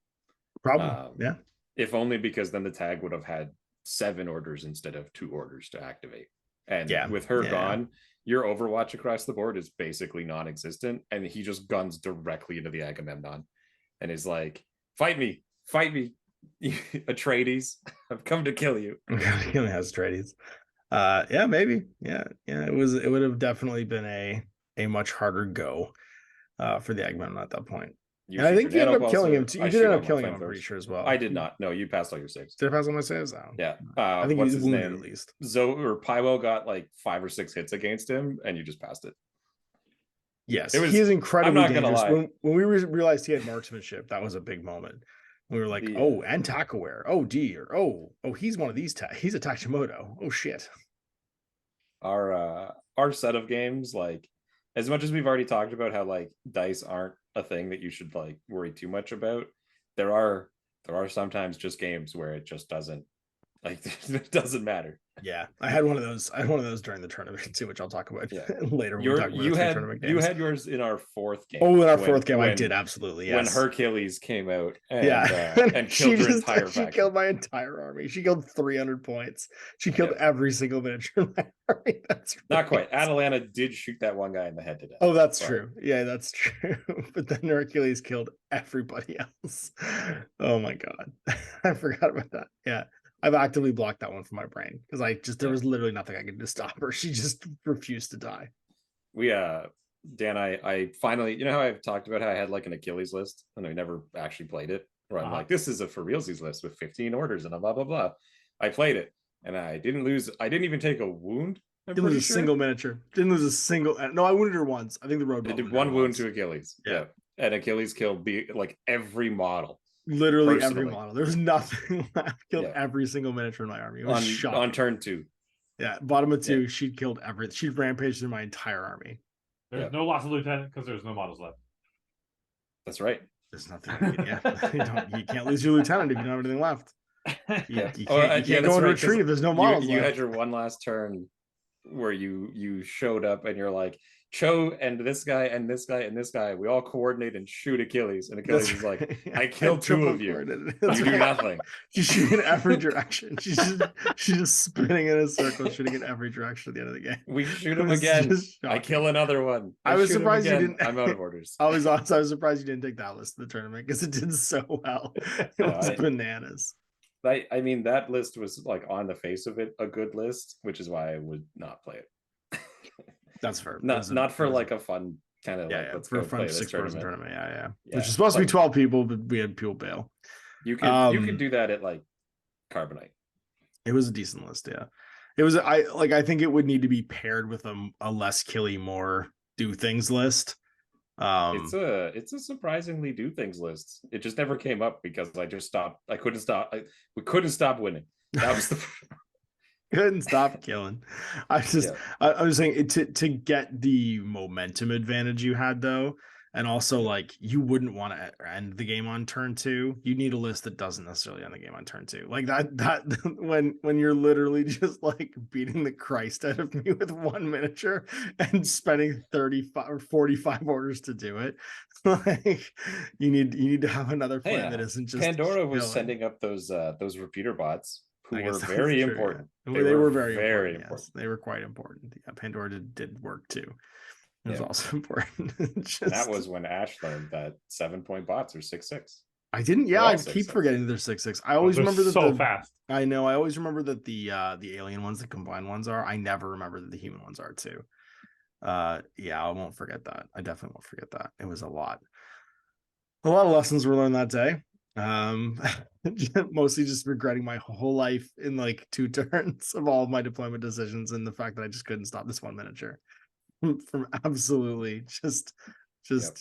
Probably, yeah. If only because then the tag would have had 7 orders instead of 2 orders to activate. And with her gone, your Overwatch across the board is basically non-existent, and he just guns directly into the Agamemnon and is like, fight me, Atreides, I've come to kill you. He only has Atreides. Yeah, maybe. Yeah. It would have definitely been a much harder go for the Agamemnon at that point. And I think you ended up killing him too. You did end up killing him, I'm pretty sure, as well. I did not. No, you passed all your saves. Did I pass all my saves? Oh. Yeah. I think what's he's his wounded name? at least. Pywell got like 5 or 6 hits against him, and you just passed it. Yes, he is incredibly dangerous. When we realized he had marksmanship, that was a big moment. We were like, and tack aware. Oh, dear. Oh, he's one of these. He's a Tachimoto. Oh, shit. Our set of games, like, as much as we've already talked about how like dice aren't a thing that you should like worry too much about, there are sometimes just games where it just doesn't, like, it doesn't matter. Yeah, I had one of those during the tournament too, which I'll talk about later. You had yours in our 4th game. Oh, in our 4th game, I did, absolutely. Yes. When Hercules came out and killed your entire faction. She killed my entire army. She killed 300 points. She killed every single miniature in my army. That's right. Not quite. Atalanta did shoot that one guy in the head to death. Oh, that's true. Yeah, that's true. But then Hercules killed everybody else. Oh my god, I forgot about that. Yeah. I've actively blocked that one from my brain because there was literally nothing I could do to stop her. She just refused to die. Dan, I finally, you know how I've talked about how I had like an Achilles list and I never actually played it, where I'm like, this is a for realsies list with 15 orders and a blah, blah, blah. I played it and I didn't even take a wound. Didn't lose a single miniature. Didn't lose a single. No, I wounded her once. I think the road. I did 1 wound to Achilles. Yeah. And Achilles killed like every model. Literally every model. There was nothing left. Killed every single miniature in my army. It was shocking. On turn 2. Yeah, bottom of 2, she killed everything. She rampaged through my entire army. There's no loss of lieutenant because there's no models left. That's right. There's nothing. You can't lose your lieutenant if you don't have anything left. You can't go into retreat if there's no models left. You had your one last turn where you showed up and you're like, Cho and this guy and this guy and this guy, we all coordinate and shoot Achilles. And Achilles is like, I killed 2 of you. You do nothing. She's shooting in every direction. She's just spinning in a circle, shooting in every direction at the end of the game. We shoot him again. I kill another one. I was surprised you didn't. I'm out of orders. I was surprised you didn't take that list of the tournament because it did so well. It was bananas. I mean, that list was like on the face of it a good list, which is why I would not play it. That's fair. Not for like a fun kind of let's for go a fun play this 6-person tournament. Yeah. Which is supposed to be 12 people, but we had people bail. You could do that at like Carbonite. It was a decent list, yeah. It was I think it would need to be paired with a less killy, more do things list. It's a surprisingly do things list. It just never came up because I just stopped. I couldn't stop. We couldn't stop winning. That was the couldn't stop killing. I was saying to get the momentum advantage you had though, and also like you wouldn't want to end the game on turn 2. You need a list that doesn't necessarily end the game on turn 2. Like that when you're literally just like beating the Christ out of me with 1 miniature and spending 35 or 45 orders to do it. Like you need to have another plan that isn't just Pandora was sending up those repeater bots. Who were very important. Yeah. They were very important. Yes. They were quite important. Yeah, Pandora did work too. It was also important. That was when Ash learned that 7-point bots are 6/6. I didn't. They're Yeah, all I keep 6-6. forgetting they're 6-6. I Oh, always they're remember that so the. fast. I know. I always remember that the alien ones, the combined ones are. I never remember that the human ones are too. Yeah, I won't forget that. I definitely won't forget that. It was a lot. A lot of lessons were learned that day. Mostly just regretting my whole life in like 2 turns of all of my deployment decisions, and the fact that I just couldn't stop this one miniature from absolutely just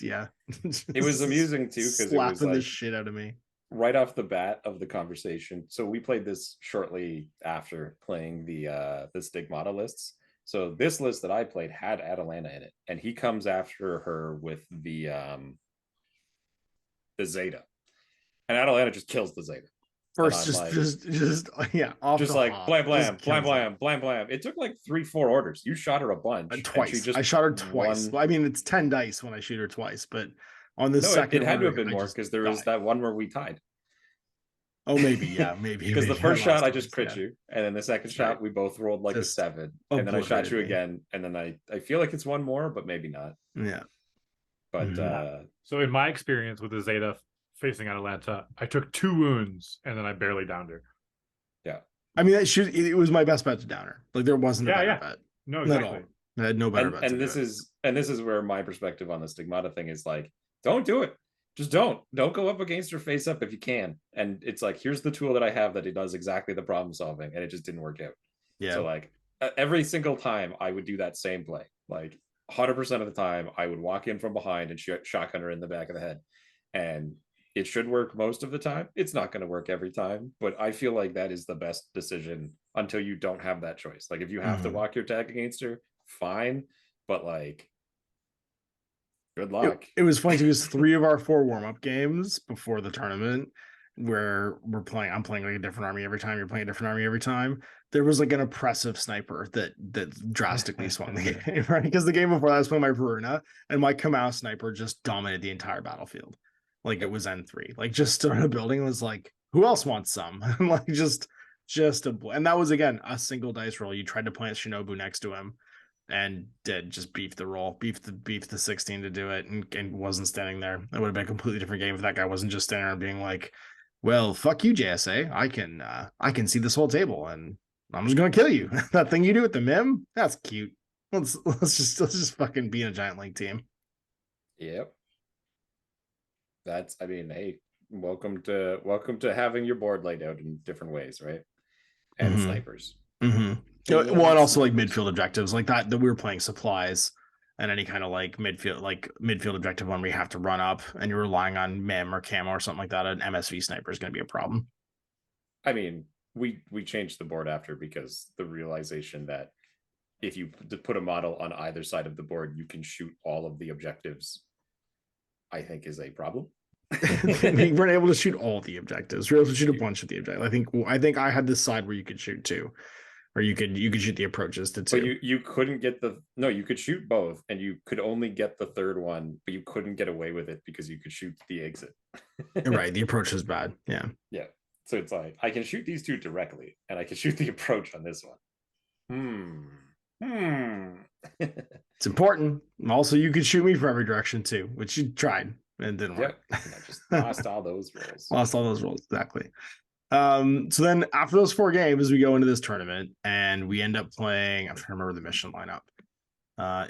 yeah. It was Just amusing too because it was slapping the like shit out of me. right off the bat of the conversation. So we played this shortly after playing the Stigmata lists. So this list that I played had Atalanta in it, and he comes after her with the Zeta, and Atalanta just kills the Zeta. First, just yeah, off just the like hop, blam blam just blam kills it. blam blam blam. It took like 3-4 orders. You shot her a bunch, and she Twice. just I shot her twice. won. Well, I mean, it's 10 dice when I shoot her twice, but on the No, second it had to order, have been I more just because there was died. that one where we tied. Oh, maybe, yeah, maybe. Because the maybe first lost shot I just twice, crit yeah. you, and then the second That's shot right. we both rolled like Just a 7, and then I shot you obliterated me. again, and then I feel like it's one more, but maybe not. Yeah. But Mhm. So in my experience with the Zeta facing Atalanta, I took 2 wounds and then I barely downed her. yeah, I mean, it was my best bet to down her. Like, there wasn't a better bet. No, Not exactly. at all. I had no better bet to and do this it. is where my perspective on the Stigmata thing is like, don't do it. Just don't go up against her face up if you can. And it's like, here's the tool that I have that it does exactly the problem solving, and it just didn't work out. Yeah. So like every single time I would do that same play. Like 100% of the time I would walk in from behind and shotgun her in the back of the head. And it should work most of the time. It's not going to work every time, but I feel like that is the best decision until you don't have that choice. Like if you have to walk your tag against her, fine, but like good luck. It was funny because 3 of our 4 warm-up games before the tournament, where I'm playing like a different army every time, you're playing a different army every time, there was like an oppressive sniper that drastically swung the game, right? Because the game before that I was playing my Veruna, and my Kamau sniper just dominated the entire battlefield. Like it was N3. Like just started a building and was like, who else wants some? And like just and that was again a single dice roll. You tried to plant Shinobu next to him and did just beef the roll, beef the 16 to do it, and wasn't standing there. It would have been a completely different game if that guy wasn't just standing there being like, well, fuck you, JSA. I can see this whole table and I'm just gonna kill you. That thing you do with the mim, that's cute. Let's just fucking be in a giant link team. Yep. I mean, hey, welcome to having your board laid out in different ways, right? And snipers. Well, and also like midfield objectives like that we were playing supplies and any kind of like midfield objective one where you have to run up and you're relying on mem or camo or something like that. An MSV sniper is going to be a problem. I mean, we changed the board after because the realization that if you put a model on either side of the board, you can shoot all of the objectives, I think is a problem. We weren't able to shoot all the objectives. We were able to shoot a bunch of the objectives. I think I had this side where you could shoot 2, or you could shoot the approaches to 2. But you couldn't get you could shoot both, and you could only get the third one, but you couldn't get away with it because you could shoot the exit. Right, the approach was bad. Yeah. So it's like I can shoot these 2 directly, and I can shoot the approach on this one. It's important. Also, you could shoot me from every direction too, which you tried and didn't work. And I just lost all those rolls. Lost all those rolls, exactly. So then after those 4 games, we go into this tournament and we end up playing. I'm trying to remember the mission lineup.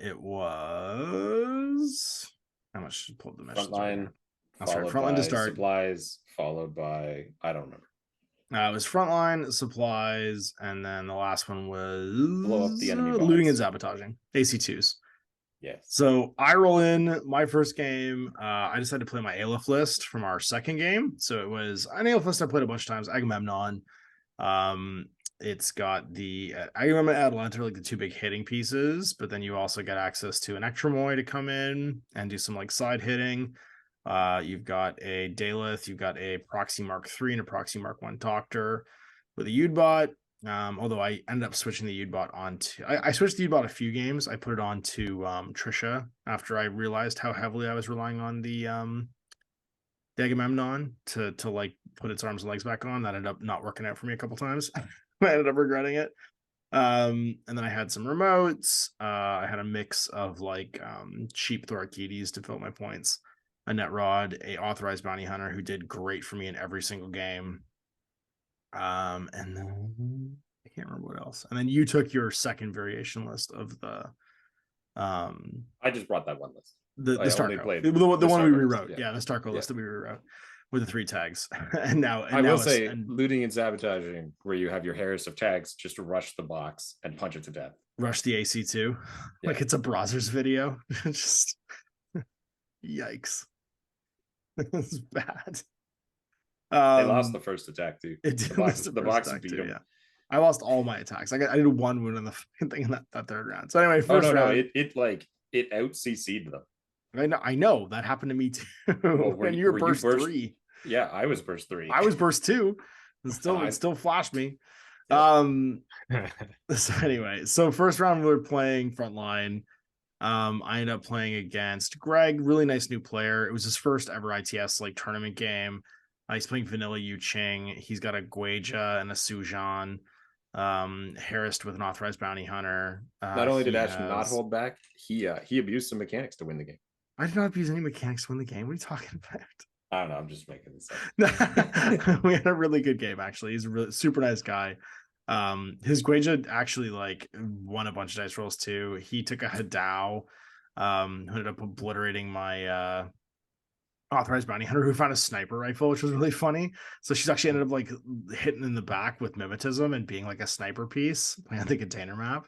It was how much to pull the mission? Frontline. Frontline to start. Supplies, followed by I don't remember. It was frontline, supplies, and then the last one was blow up the enemy looting and bots. sabotaging. AC2s. Yes. So I roll in my first game. I decided to play my Aleph list from our second game. So it was an Aleph list I played a bunch of times. Agamemnon. It's got the Agamemnon and Atalanta are like the 2 big hitting pieces, but then you also get access to an Ectromoy to come in and do some like side hitting. You've got a Daleth, you've got a Proxy Mark III and a Proxy Mark 1 Doctor with a Udbot. Although I ended up switching the Udbot onto I switched the Udbot a few games. I put it on to Trisha after I realized how heavily I was relying on the Agamemnon to like put its arms and legs back on. That ended up not working out for me a couple times. I ended up regretting it. And then I had some remotes. I had a mix of like cheap Thorakides to fill my points. a net rod, a authorized bounty hunter who did great for me in every single game. And then I can't remember what else. And then you took your second variation list of the I just brought that one list. the I only Starco, played the one we Starco list, rewrote. yeah. Yeah, the Starco Yeah. list that we rewrote with the 3 tags. and now I will say and looting and sabotaging, where you have your Harris of tags, just rush the box and punch it to death. rush the AC2 like Yeah. it's a Brazzers video. Just yikes. It's bad. They lost the first attack too. It did The box, lose the box attack beat too, them. yeah. I lost all my attacks. I did 1 wound in the fucking thing in that third round. So anyway, Oh first no, round. it out CC'd them. I know that happened to me too. Well, when you were burst 3. Yeah, I was burst 3. I was burst 2. It still flashed me. Yeah. So anyway, so first round we were playing frontline. I ended up playing against Greg, really nice new player. It was his first ever ITS like tournament game. He's playing vanilla Yu Ching. He's got a Gueja and a Sujan. Harris with an authorized bounty hunter. Not only did Ash not hold back, he abused some mechanics to win the game. I did not abuse any mechanics to win the game. What are you talking about? I don't know. I'm just making this up. We had a really good game, actually. He's a really super nice guy. His Gueja actually like won a bunch of dice rolls too. He took a Hadao, who ended up obliterating my authorized bounty hunter, who found a sniper rifle, which was really funny. So she's actually ended up like hitting in the back with mimetism and being like a sniper piece on the container map.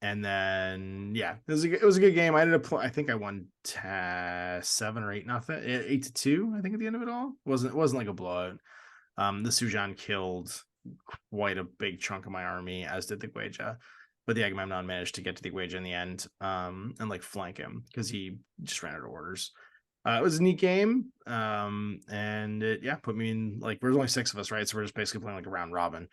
And then yeah, it was a good game. I ended up I think I won 7 or 8-0, 8-2. I think at the end of it all, it wasn't like a blowout. The Sujan killed quite a big chunk of my army, as did the Gueja, but the Agamemnon managed to get to the Gueja in the end, and like flank him because he just ran out of orders. It was a neat game, and it put me in like there's only 6 of us, right? So we're just basically playing like a round robin.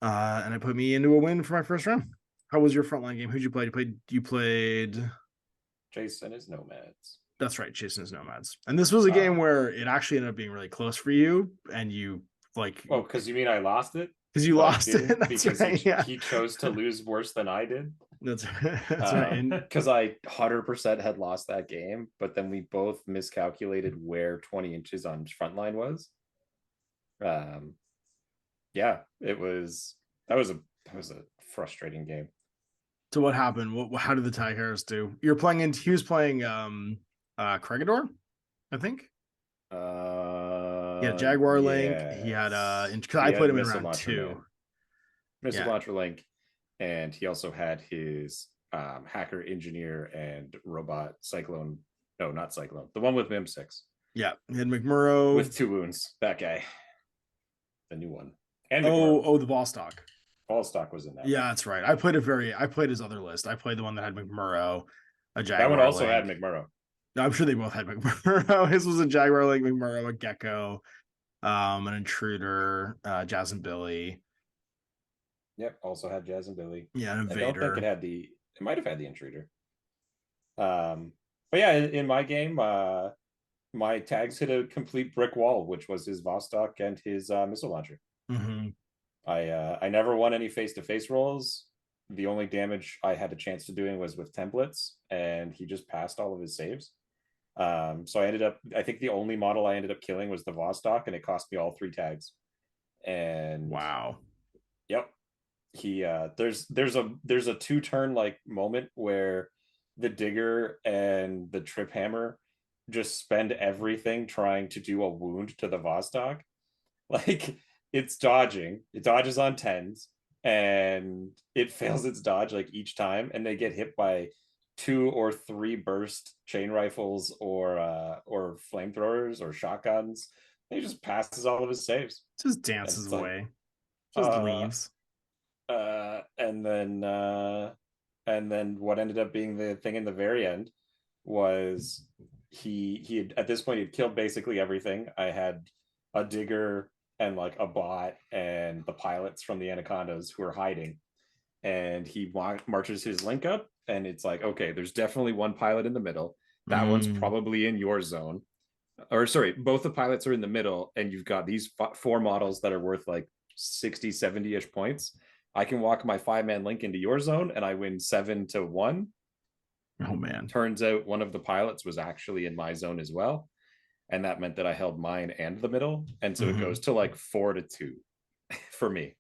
And it put me into a win for my first round. How was your frontline game? Who'd you play? You played Jason is Nomads. That's right, Jason is Nomads. And this was a game where it actually ended up being really close for you, and you like because you mean I lost it? Because you lost it. That's because right, he chose to lose worse than I did. That's right. Because I 100% had lost that game, but then we both miscalculated where 20 inches on frontline was. Yeah, that was a frustrating game. So what happened? How did the Tag Harris do? He was playing Cregador, I think. Yeah, Jaguar Link. He had because I played him in round 2. Missile Launcher Link, and he also had his hacker engineer and robot Cyclone. No, not Cyclone. The one with Mim 6. Yeah, he had McMurrow with 2 wounds. That guy, the new one. And the Volstock. Volstock was in that. Yeah, that's right. I played his other list. I played the one that had McMurrow, a Jaguar. That one also Link. had McMurrow. I'm sure they both had McMurrow. His was a Jaguar Link, McMurrow, a Gecko, an Intruder, Jazz and Billy. Yep, also had Jazz and Billy. Yeah, an Invader. I don't think it might have had the Intruder. But yeah, in my game, my tags hit a complete brick wall, which was his Vostok and his missile launcher. Mm-hmm. I never won any face-to-face rolls. The only damage I had a chance to doing was with templates, and he just passed all of his saves. So I think the only model I ended up killing was the Vostok, and it cost me all 3 tags. And wow. Yep. He there's a 2-turn like moment where the Digger and the Trip Hammer just spend everything trying to do a wound to the Vostok. Like, it's dodging. It dodges on 10s, and it fails its dodge like each time, and they get hit by 2 or 3 burst chain rifles or flamethrowers or shotguns. He just passes all of his saves. Just dances away. Just leaves. And then what ended up being the thing in the very end was he had, at this point, he'd killed basically everything. I had a Digger and like a bot and the pilots from the Anacondas who are hiding, and he marches his link up, and it's like, okay, there's definitely one pilot in the middle. That one's probably in your zone, or sorry, both the pilots are in the middle, and you've got these 4 models that are worth like 60 70-ish points. I can walk my 5-man link into your zone and I win 7-1. Oh man. Turns out one of the pilots was actually in my zone as well. And that meant that I held mine and the middle. And so it goes to like 4-2 for me.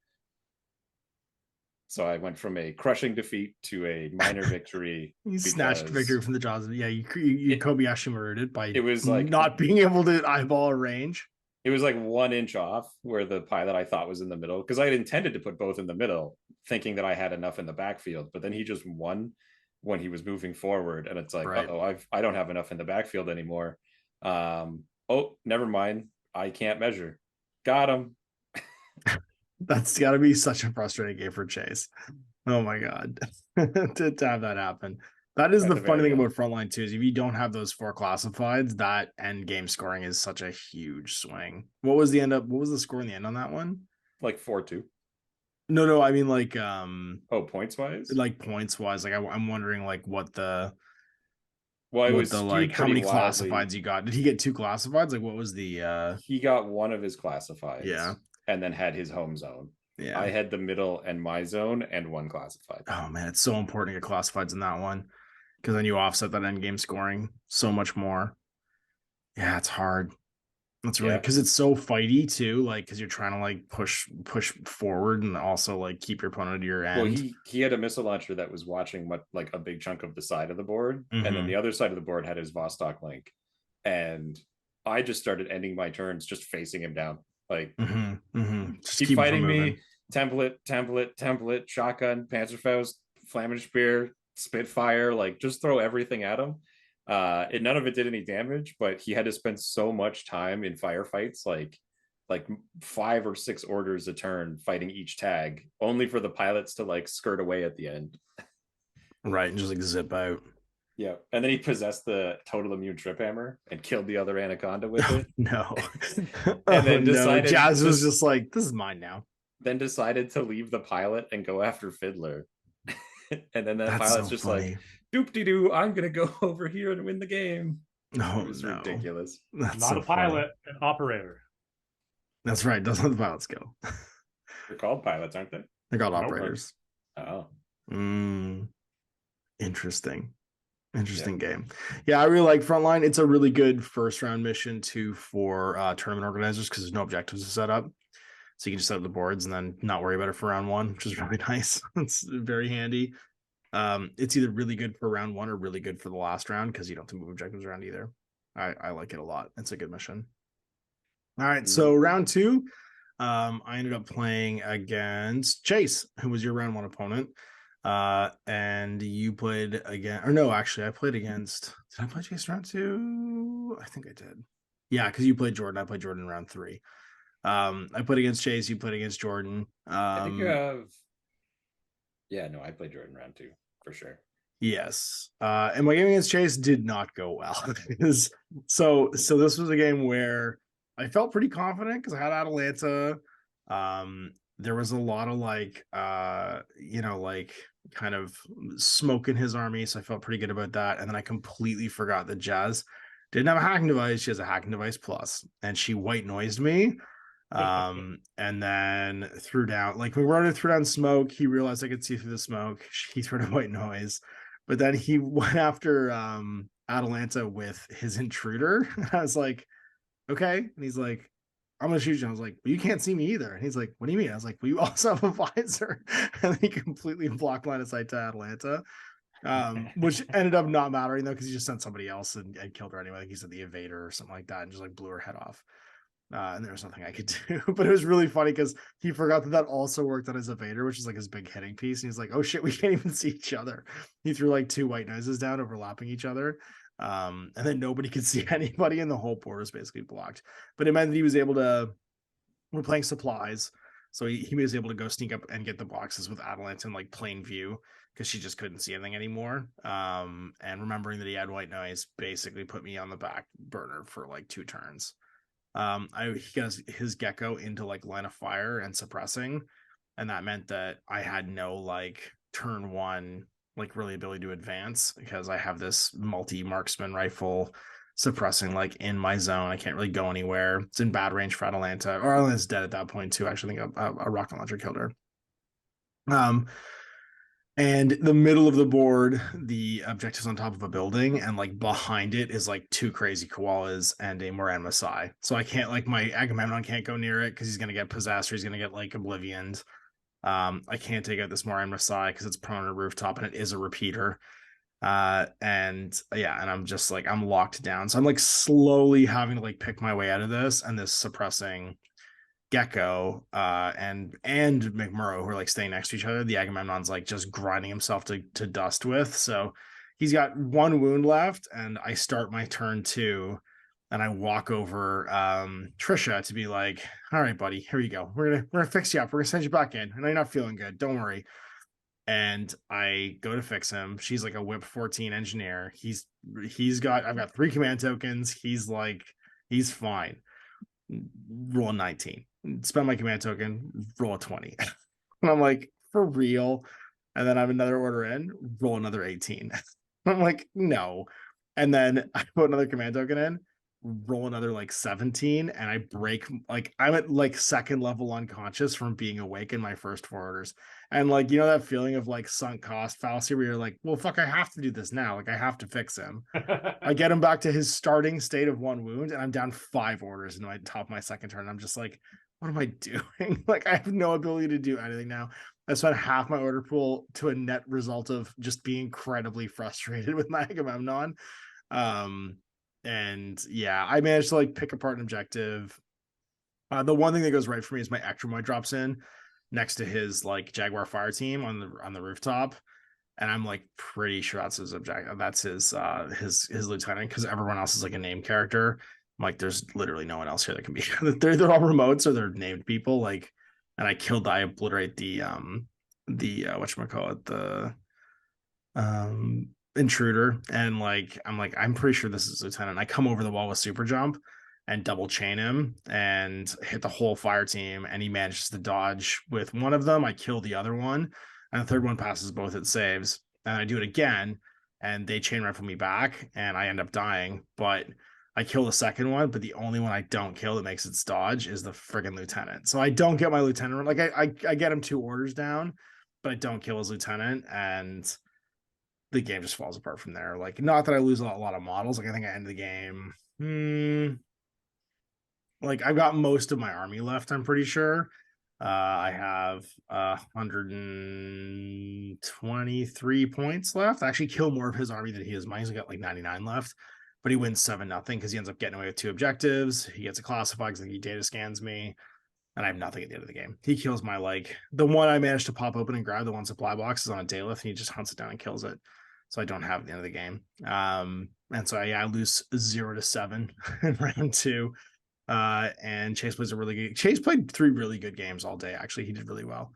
So I went from a crushing defeat to a minor victory. You snatched victory from the jaws. Yeah, you Kobayashi murdered it by it was like not being able to eyeball a range. It was like 1 inch off where the pilot I thought was in the middle, because I had intended to put both in the middle, thinking that I had enough in the backfield. But then he just won when he was moving forward, and it's like, Right. I don't have enough in the backfield anymore. Oh, never mind. I can't measure. Got him. That's got to be such a frustrating game for Chase. Oh my god, to have that happen. That is At the the funny very thing end. about Frontline too, is if you don't have those 4 classifieds, that end game scoring is such a huge swing. What was the score in the end on that one? Like 4-2. No, I mean like Points wise, like points wise. Like I'm wondering like what the well, it what was the skewed like how pretty many wildly. classifieds you got. Did he get 2 classifieds? Like what was the He got one of his classifieds, Yeah. and then had his home zone. yeah. I had the middle and my zone and 1 classified. Oh man, it's so important to get classifieds in that one, because then you offset that end game scoring so much more. Yeah, it's hard. That's really because it's so fighty too, like because you're trying to like push forward and also like keep your opponent to your end. Well, he had a missile launcher that was watching like a big chunk of the side of the board, and then the other side of the board had his Vostok link, and I just started ending my turns just facing him down, like Just keep fighting me, template, shotgun, Panzerfaust, Flaming Spear, Spitfire, like just throw everything at him. None of it did any damage, but he had to spend so much time in firefights, like 5 or 6 orders a turn fighting each tag, only for the pilots to like skirt away at the end. Right, and just like zip out. Yeah, and then he possessed the total immune trip hammer and killed the other anaconda with it. No. And then decided Jazz was just like, this is mine now. Then decided to leave the pilot and go after Fiddler. And then the That's pilot's so just funny. like, doop-de-doo, I'm gonna go over here and win the game. No, It was ridiculous. That's Not so a pilot, funny. an operator. That's right. Doesn't let the pilots go. They're called pilots, aren't they? They're called Nope. operators. Oh. Interesting game. Yeah, I really like Frontline. It's a really good first round mission too for tournament organizers, because there's no objectives to set up, so you can just set up the boards and then not worry about it for round 1, which is really nice. It's very handy. It's either really good for round 1 or really good for the last round, because you don't have to move objectives around either. I like it a lot. It's a good mission. All right, so round 2, I ended up playing against Chase, who was your round 1 opponent. And you played again, or no, actually I played against, did I play Chase round 2? I think I did. Yeah, because you played Jordan. I played Jordan round 3. I played against Chase, you played against Jordan. I think you have. Yeah, no, I played Jordan round 2 for sure. Yes. And my game against Chase did not go well. so this was a game where I felt pretty confident because I had Atalanta. There was a lot of like kind of smoke in his army, so I felt pretty good about that. And then I completely forgot that Jazz didn't have a hacking device. She has a hacking device plus, and she white noised me. And then threw down, like when Rona threw down smoke, he realized I could see through the smoke. He threw a white noise, but then he went after Atalanta with his intruder. And I was like, okay. And he's like, I'm gonna shoot you. I was like, well, you can't see me either. And he's like, what do you mean? I was like, well, you also have a visor. And he completely blocked line of sight to Atalanta, which ended up not mattering though, because he just sent somebody else and killed her anyway. Like he said the evader or something like that, and just like blew her head off. And there was nothing I could do. But it was really funny because he forgot that also worked on his evader, which is like his big hitting piece. And he's like, oh shit, we can't even see each other. He threw like 2 white noises down overlapping each other. And then nobody could see anybody, and the whole board was basically blocked. But it meant that he was able to, we're playing supplies, so he was able to go sneak up and get the boxes with Atalanta in like plain view, because she just couldn't see anything anymore. And remembering that he had white noise basically put me on the back burner for like 2 turns. He got his gecko into like line of fire and suppressing, and that meant that I had no like turn 1 like really ability to advance, because I have this multi-marksman rifle suppressing like in my zone. I can't really go anywhere. It's in bad range for Atalanta, or Atalanta's dead at that point too. Actually, I think a rocket launcher killed her. And the middle of the board, the objective's on top of a building, and like behind it is like two crazy koalas and a Moran Masai. So I can't like my Agamemnon can't go near it because he's gonna get possessed or he's gonna get like oblivioned. I can't take out this Moran Masai because it's prone on a rooftop and it is a repeater. And yeah, and I'm just like I'm locked down. So I'm like slowly having to like pick my way out of this, and this suppressing Gecko and McMurrow who are like staying next to each other. The Agamemnon's like just grinding himself to dust with. So he's got one wound left, and I start my turn 2, and I walk over Trisha to be like, all right, buddy, here you go. We're gonna fix you up. We're gonna send you back in. I know you're not feeling good. Don't worry. And I go to fix him. She's like a whip 14 engineer. I've got 3 command tokens. He's fine. Roll a 19. Spend my command token, roll a 20. And I'm like, for real? And then I have another order in, roll another 18. I'm like, no. And then I put another command token in, roll another like 17, and I break, like I'm at like second level unconscious from being awake in my first 4 orders. And like, you know, that feeling of like sunk cost fallacy where you're like, well, fuck, I have to do this now. Like I have to fix him. I get him back to his starting state of 1 wound, and I'm down 5 orders in my top of my second turn. I'm just like, what am I doing? Like I have no ability to do anything now. I spent half my order pool to a net result of just being incredibly frustrated with my Agamemnon. And yeah, I managed to like pick apart an objective. The one thing that goes right for me is my Ectromoid drops in next to his like Jaguar fire team on the rooftop, and I'm like pretty sure that's his objective. That's his lieutenant, because everyone else is like a named character. I'm like, there's literally no one else here that can be. they're all remotes or they're named people. Like, and I obliterate the whatchamacallit, the intruder, and like I'm pretty sure this is lieutenant. I come over the wall with super jump and double chain him and hit the whole fire team, and he manages to dodge with one of them. I kill the other one, and the third one passes both its saves, and I do it again, and they chain rifle me back, and I end up dying. But I kill the second one, but the only one I don't kill that makes its dodge is the friggin' lieutenant. So I don't get my lieutenant. Like I get him 2 orders down, but I don't kill his lieutenant, and the game just falls apart from there. Like, not that I lose a lot of models. Like I think I end the game. Like I've got most of my army left, I'm pretty sure. I have 123 points left. I actually kill more of his army than he has mine. He's got like 99 left, but he wins 7-0 because he ends up getting away with 2 objectives. He gets a classified because he data scans me, and I have nothing at the end of the game. He kills my like the one I managed to pop open and grab, the one supply box is on a day lift, and he just hunts it down and kills it. So I don't have at the end of the game. And so I lose 0-7 in round 2. And Chase plays a really good. Chase played 3 really good games all day. Actually, he did really well.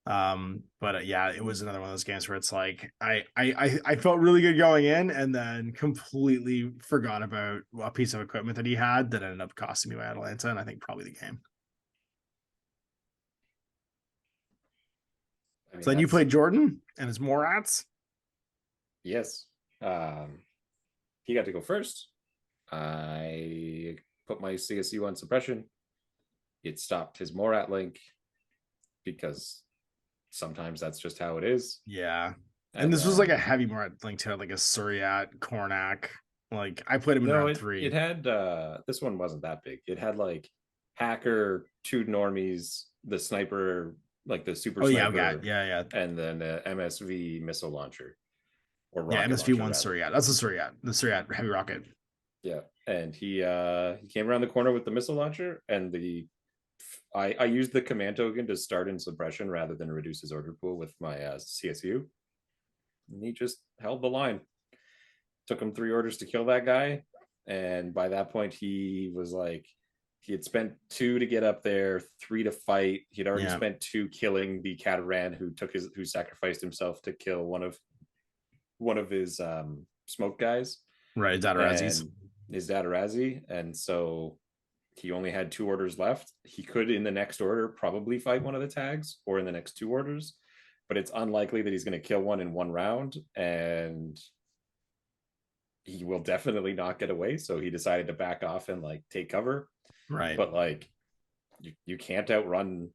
But yeah, it was another one of those games where it's like I felt really good going in, and then completely forgot about a piece of equipment that he had that ended up costing me my Atalanta, and I think probably the game. I mean, So then you played Jordan and his Morats. Yes. He got to go first. I put my CSU on suppression. It stopped his Morat link because sometimes that's just how it is. Yeah. And this was like a heavy Morat link to like a Suryat, Kornak. Like I played him in round 3. It had this one wasn't that big. It had like Hacker, 2 normies, the sniper, like the super sniper. Yeah. And then MSV missile launcher. Or yeah, MSV1 launcher, Suryat. That's a Suryat. The Suryat heavy rocket. Yeah, and he came around the corner with the missile launcher, and I used the command token to start in suppression rather than reduce his order pool with my CSU. And he just held the line. Took him 3 orders to kill that guy, and by that point he was like, he had spent 2 to get up there, 3 to fight. He'd already spent 2 killing the Cataran who sacrificed himself to kill one of his smoke guys. Right, Datarazzi's. His Datarazzi, and so he only had 2 orders left. He could, in the next order, probably fight one of the tags, or in the next 2 orders, but it's unlikely that he's going to kill one in 1 round, and he will definitely not get away. So he decided to back off and like take cover. Right. But like, you can't outrun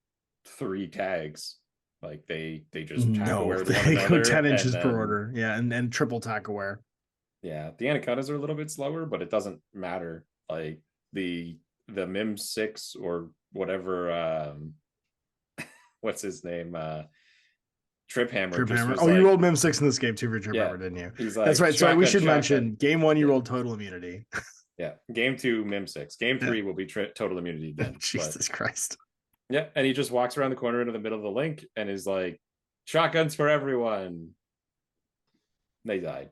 3 tags Like they just tack No, aware with one they go another. 10 inches and per then- order. Yeah, and triple tack aware. Yeah, the anacondas are a little bit slower, but it doesn't matter. Like the Mim 6 or whatever, what's his name? Trip Hammer. Trip just Hammer. was Oh, you like, rolled Mim 6 in this game too for Trip Yeah, Hammer, didn't you? he's like, That's right. Sorry, we should shotgun. mention game 1, you Yeah. rolled total immunity. Yeah, game 2, Mim 6. Game 3 will be total immunity then. Jesus Christ. Yeah, and he just walks around the corner into the middle of the link and is like, shotguns for everyone. They died.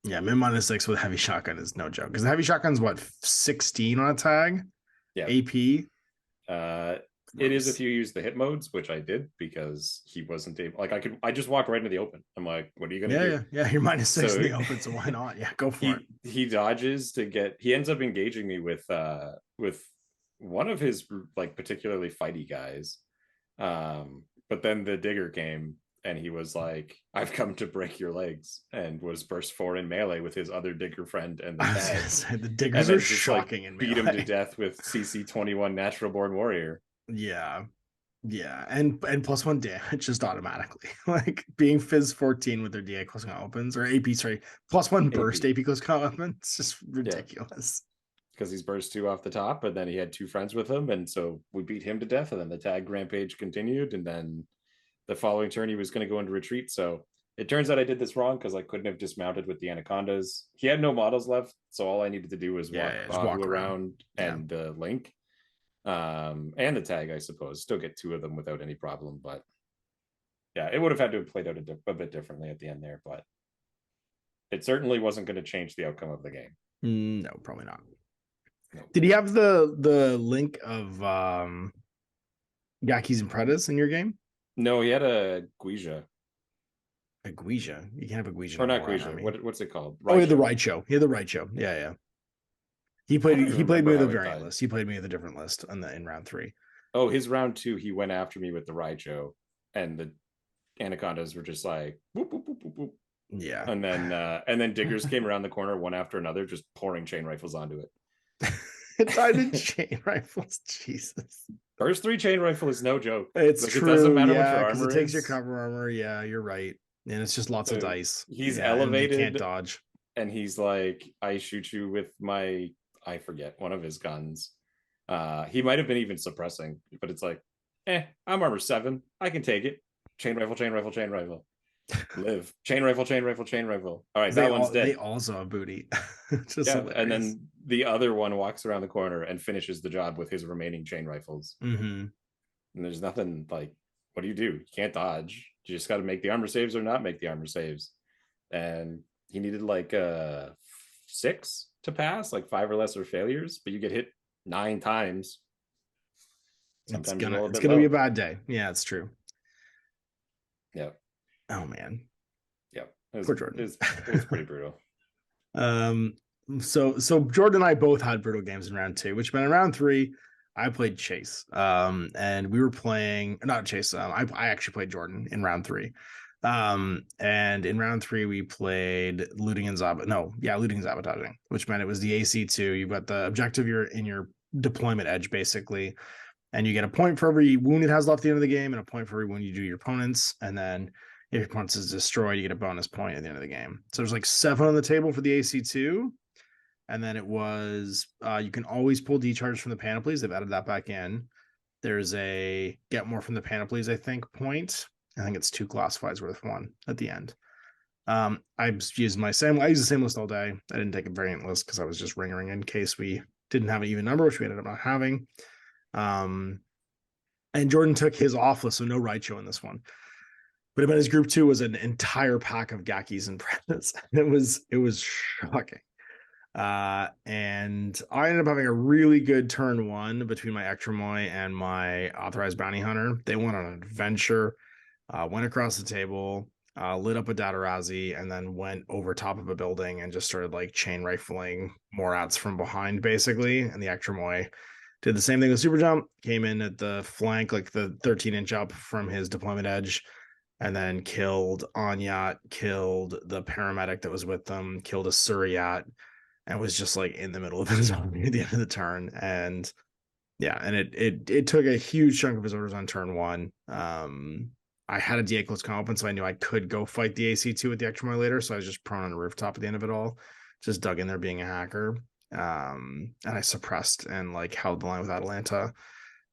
Yeah, Mim -6 with heavy shotgun is no joke. Because the heavy shotgun's what, 16 on a tag? Yeah. AP? It is if you use the hit modes, which I did because he wasn't able. Like I just walked right into the open. I'm like, what are you gonna do? Yeah. You're -6 So- in the open, so why not? Yeah, go for it. He dodges to get. He ends up engaging me with one of his like particularly fighty guys. But then the digger came and he was like, I've come to break your legs, and was burst 4 in melee with his other digger friend and the I was tag. gonna say, the And diggers then are just, shocking in beat him to melee. death with CC21 natural born warrior. Yeah. And +1 damage just automatically. Like being Fizz 14 with their DA close combat weapons, or AP, sorry, +1 burst AP close combat weapon. It's just ridiculous. Because he's burst 2 off the top, and then he had 2 friends with him, and so we beat him to death, and then the tag rampage continued, and then the following turn he was going to go into retreat. So it turns out I did this wrong because I couldn't have dismounted with the anacondas. He had no models left, so all I needed to do was walk walk around and the link. And the tag, I suppose. Still get 2 of them without any problem, but yeah, it would have had to have played out a bit differently at the end there, but it certainly wasn't going to change the outcome of the game. No, probably not. No. Did he have the link of Yakis and Predas in your game? No, he had a Guija. A Guija. You can have a Guija. Or not Warhammer Guija. army. What's it called? Oh, he had the right show. He had the right show. Yeah. He played me with a variant variant list. He played me with a different list in round 3. Oh, his round 2, he went after me with the Raicho, and the anacondas were just like whoop, whoop, whoop, whoop, whoop. Yeah. And then diggers came around the corner one after another, just pouring chain rifles onto it. It died in chain rifles. Jesus. First 3 chain rifle is no joke. It's Like, true. It doesn't matter what Yeah, your because armor it takes your is. cover armor. Yeah, you're right. And it's just lots of So dice. he's Yeah, and you elevated. can't dodge. And he's like, I shoot you with my, I forget, one of his guns. He might have been even suppressing, but it's like, I'm armor 7. I can take it. Chain rifle, chain rifle, chain rifle. Live. Chain rifle, chain rifle, chain rifle. All right, that one's dead. They also have booty. Just Yeah, hilarious. and then the other one walks around the corner and finishes the job with his remaining chain rifles. Mm-hmm. And there's nothing like, what do? You can't dodge. You just got to make the armor saves or not make the armor saves. And he needed like 6 to pass, like 5 or lesser failures, but you get hit 9 times. It's Sometimes gonna be a bad day. Yeah, it's true. Yeah. Oh man. Yeah. Poor Jordan. It was pretty brutal. So Jordan and I both had brutal games in round 2, which meant in round 3, I played Chase. And we were playing not Chase. I actually played Jordan in round 3. And in round 3 we played looting and sabotaging, which meant it was the AC2. You've got the objective in your deployment edge basically, and you get a point for every wound it has left at the end of the game and a point for every wound you do your opponents, and then if your opponent's is destroyed you get a bonus point at the end of the game. So there's like 7 on the table for the AC2, and then it was you can always pull decharge from the panoplies. They've added that back in. There's a get more from the panoplies, I think, point. I think it's 2 classifieds worth 1 at the end. I used the same list all day. I didn't take a variant list because I was just ringing in case we didn't have an even number, which we ended up not having. And Jordan took his off list, so no Raicho in this one. But about his group 2 was an entire pack of Gakis and Predas. It was shocking. And I ended up having a really good turn 1 between my Ectremoy and my authorized bounty hunter. They went on an adventure. Went across the table, lit up a Datarazi, and then went over top of a building and just started like chain rifling Morats from behind, basically. And the Ectremoy did the same thing with Super Jump, came in at the flank, like the 13-inch up from his deployment edge, and then killed Anyat, killed the paramedic that was with them, killed a Suryat, and was just like in the middle of his army at the end of the turn. And Yeah, and it took a huge chunk of his orders on turn one. I had a DA close comp open, so I knew I could go fight the AC2 with the extra more later. So I was just prone on the rooftop at the end of it all, just dug in there being a hacker. And I suppressed and like held the line with Atalanta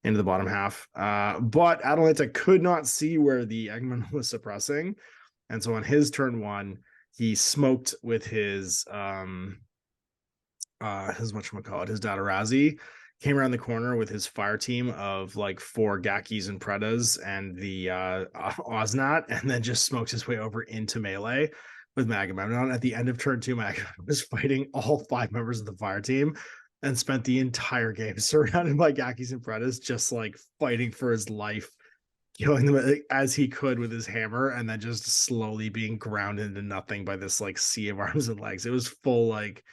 into the bottom half. But Atalanta could not see where the Eggman was suppressing. And so on his turn one, he smoked with his whatchamacallit, his Datarazzi, came around the corner with his fire team of like 4 Gakis and Predas and the Osnat, and then just smokes his way over into melee with Magamemnon. At the end of turn 2, Magamemnon was fighting all 5 members of the fire team and spent the entire game surrounded by Gakis and Predas, just like fighting for his life, killing them as he could with his hammer, and then just slowly being ground into nothing by this like sea of arms and legs. It was full like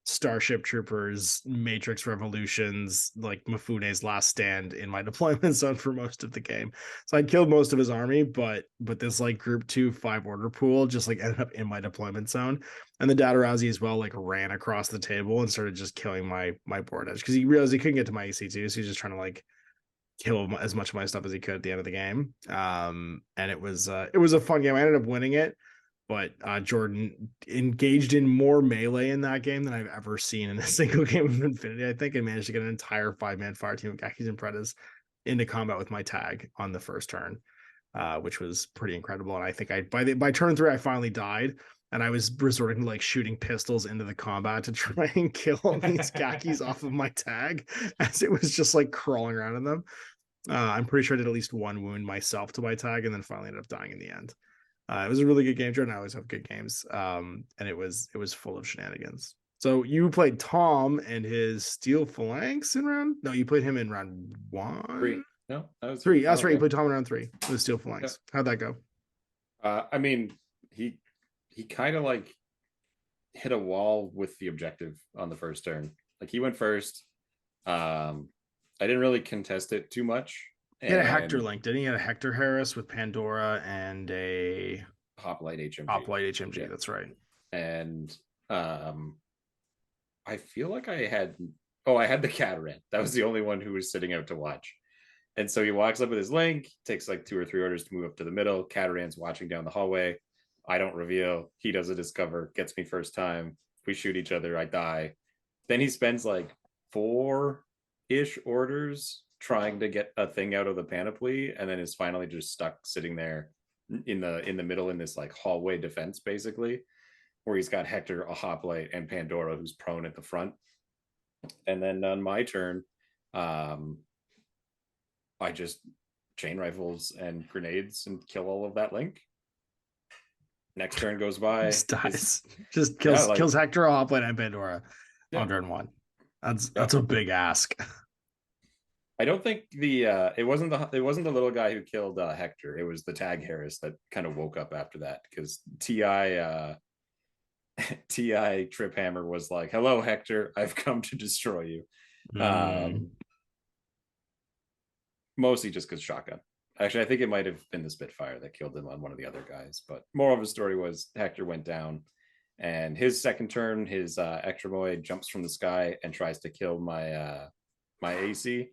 Starship Troopers, Matrix Revolutions, like Mifune's Last Stand in my deployment zone for most of the game. So I killed most of his army, but this like group 2 5 order pool just like ended up in my deployment zone. And the Datarazzi as well like ran across the table and started just killing my board edge because he realized he couldn't get to my AC2, so he's just trying to like kill as much of my stuff as he could at the end of the game. And it was a fun game. I ended up winning it. But Jordan engaged in more melee in that game than I've ever seen in a single game of Infinity. I think I managed to get an entire 5-man fire team of Gakis and Predas into combat with my tag on the first turn, which was pretty incredible. And I think by turn 3, I finally died, and I was resorting to like shooting pistols into the combat to try and kill these Gakis off of my tag as it was just like crawling around in them. I'm pretty sure I did at least 1 wound myself to my tag, and then finally ended up dying in the end. It was a really good game, Jordan. I always have good games. And it was full of shenanigans. So you played Tom and his Steel Phalanx in round? No, you played him in round 1? 3. No, that was 3. That's right. You played Tom in round 3 with Steel Phalanx. Yep. How'd that go? I mean, he kind of like hit a wall with the objective on the first turn. Like he went first. I didn't really contest it too much. He had a Hector link, didn't he? He had a Hector Harris with Pandora and a Hoplite HMG. Hoplite HMG, yeah. That's right. And I feel like I had the Cataran. That was the only one who was sitting out to watch. And so he walks up with his link, takes like 2 or 3 orders to move up to the middle. Cataran's watching down the hallway. I don't reveal. He does a discover, gets me first time. We shoot each other. I die. Then he spends like 4-ish orders trying to get a thing out of the panoply, and then is finally just stuck sitting there in the middle in this like hallway defense, basically, where he's got Hector, a hoplite, and Pandora who's prone at the front. And then on my turn, I just chain rifles and grenades and kill all of that link. Next turn goes by, just dies. Just kills Hector, a hoplite, and Pandora on turn 1. That's a big ask. I don't think it wasn't the little guy who killed Hector. It was the tag Harris that kind of woke up after that, because TI Trip Hammer was like, "Hello, Hector, I've come to destroy you." Mostly just because shotgun. Actually, I think it might have been the Spitfire that killed him on one of the other guys. But moral of the story was Hector went down, and his second turn, his Ectromoid jumps from the sky and tries to kill my AC.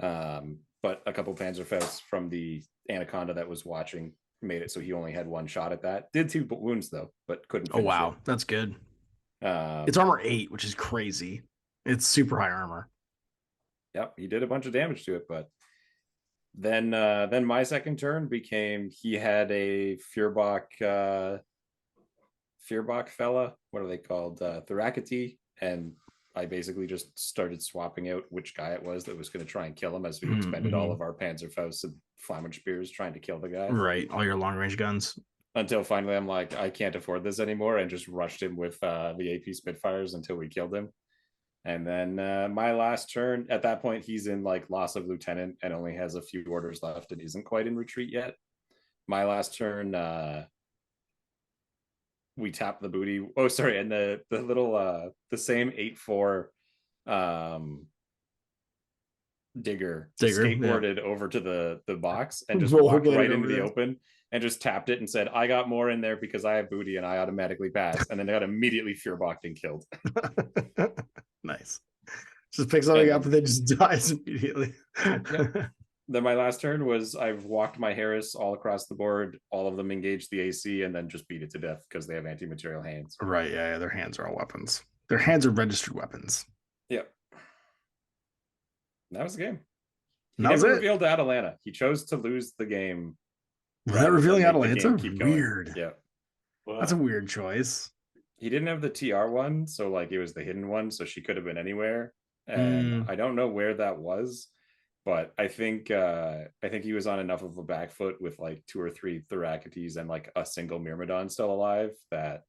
But a couple Panzerfausts from the Anaconda that was watching made it so he only had 1 shot at that. Did 2 wounds though, but couldn't finish it. That's good. It's armor 8, which is crazy. It's super high armor. Yep, he did a bunch of damage to it, but then my second turn became, he had a Feuerbach fella. What are they called? Thorakity, and I basically just started swapping out which guy it was that was going to try and kill him, as we expended all of our Panzerfausts and Flamen Spears trying to kill the guy. Right, all your long range guns. Until finally I'm like, I can't afford this anymore, and just rushed him with the AP Spitfires until we killed him. And then my last turn, at that point, he's in like loss of lieutenant and only has a few orders left and isn't quite in retreat yet. My last turn, we tapped the booty. Oh, sorry. And the little, the same 8-4 digger skateboarded over to the box and just walked right into the open and just tapped it and said, I got more in there because I have booty and I automatically pass. And then they got immediately Feuerbach and killed. Nice. Just picks something And- up and then just dies immediately. Then my last turn was I've walked my Harris all across the board. All of them engage the AC and then just beat it to death because they have anti-material hands. Right, yeah, their hands are all weapons. Their hands are registered weapons. Yep. That was the game. He That was never it. revealed Atalanta. He chose to lose the game. Was that rather than revealing make the Atalanta? game keep going. Weird. Yeah. That's a weird choice. He didn't have the TR one, so like it was the hidden one, so she could have been anywhere. And I don't know where that was, but I think he was on enough of a back foot with like 2 or 3 Therakites and like a single Myrmidon still alive that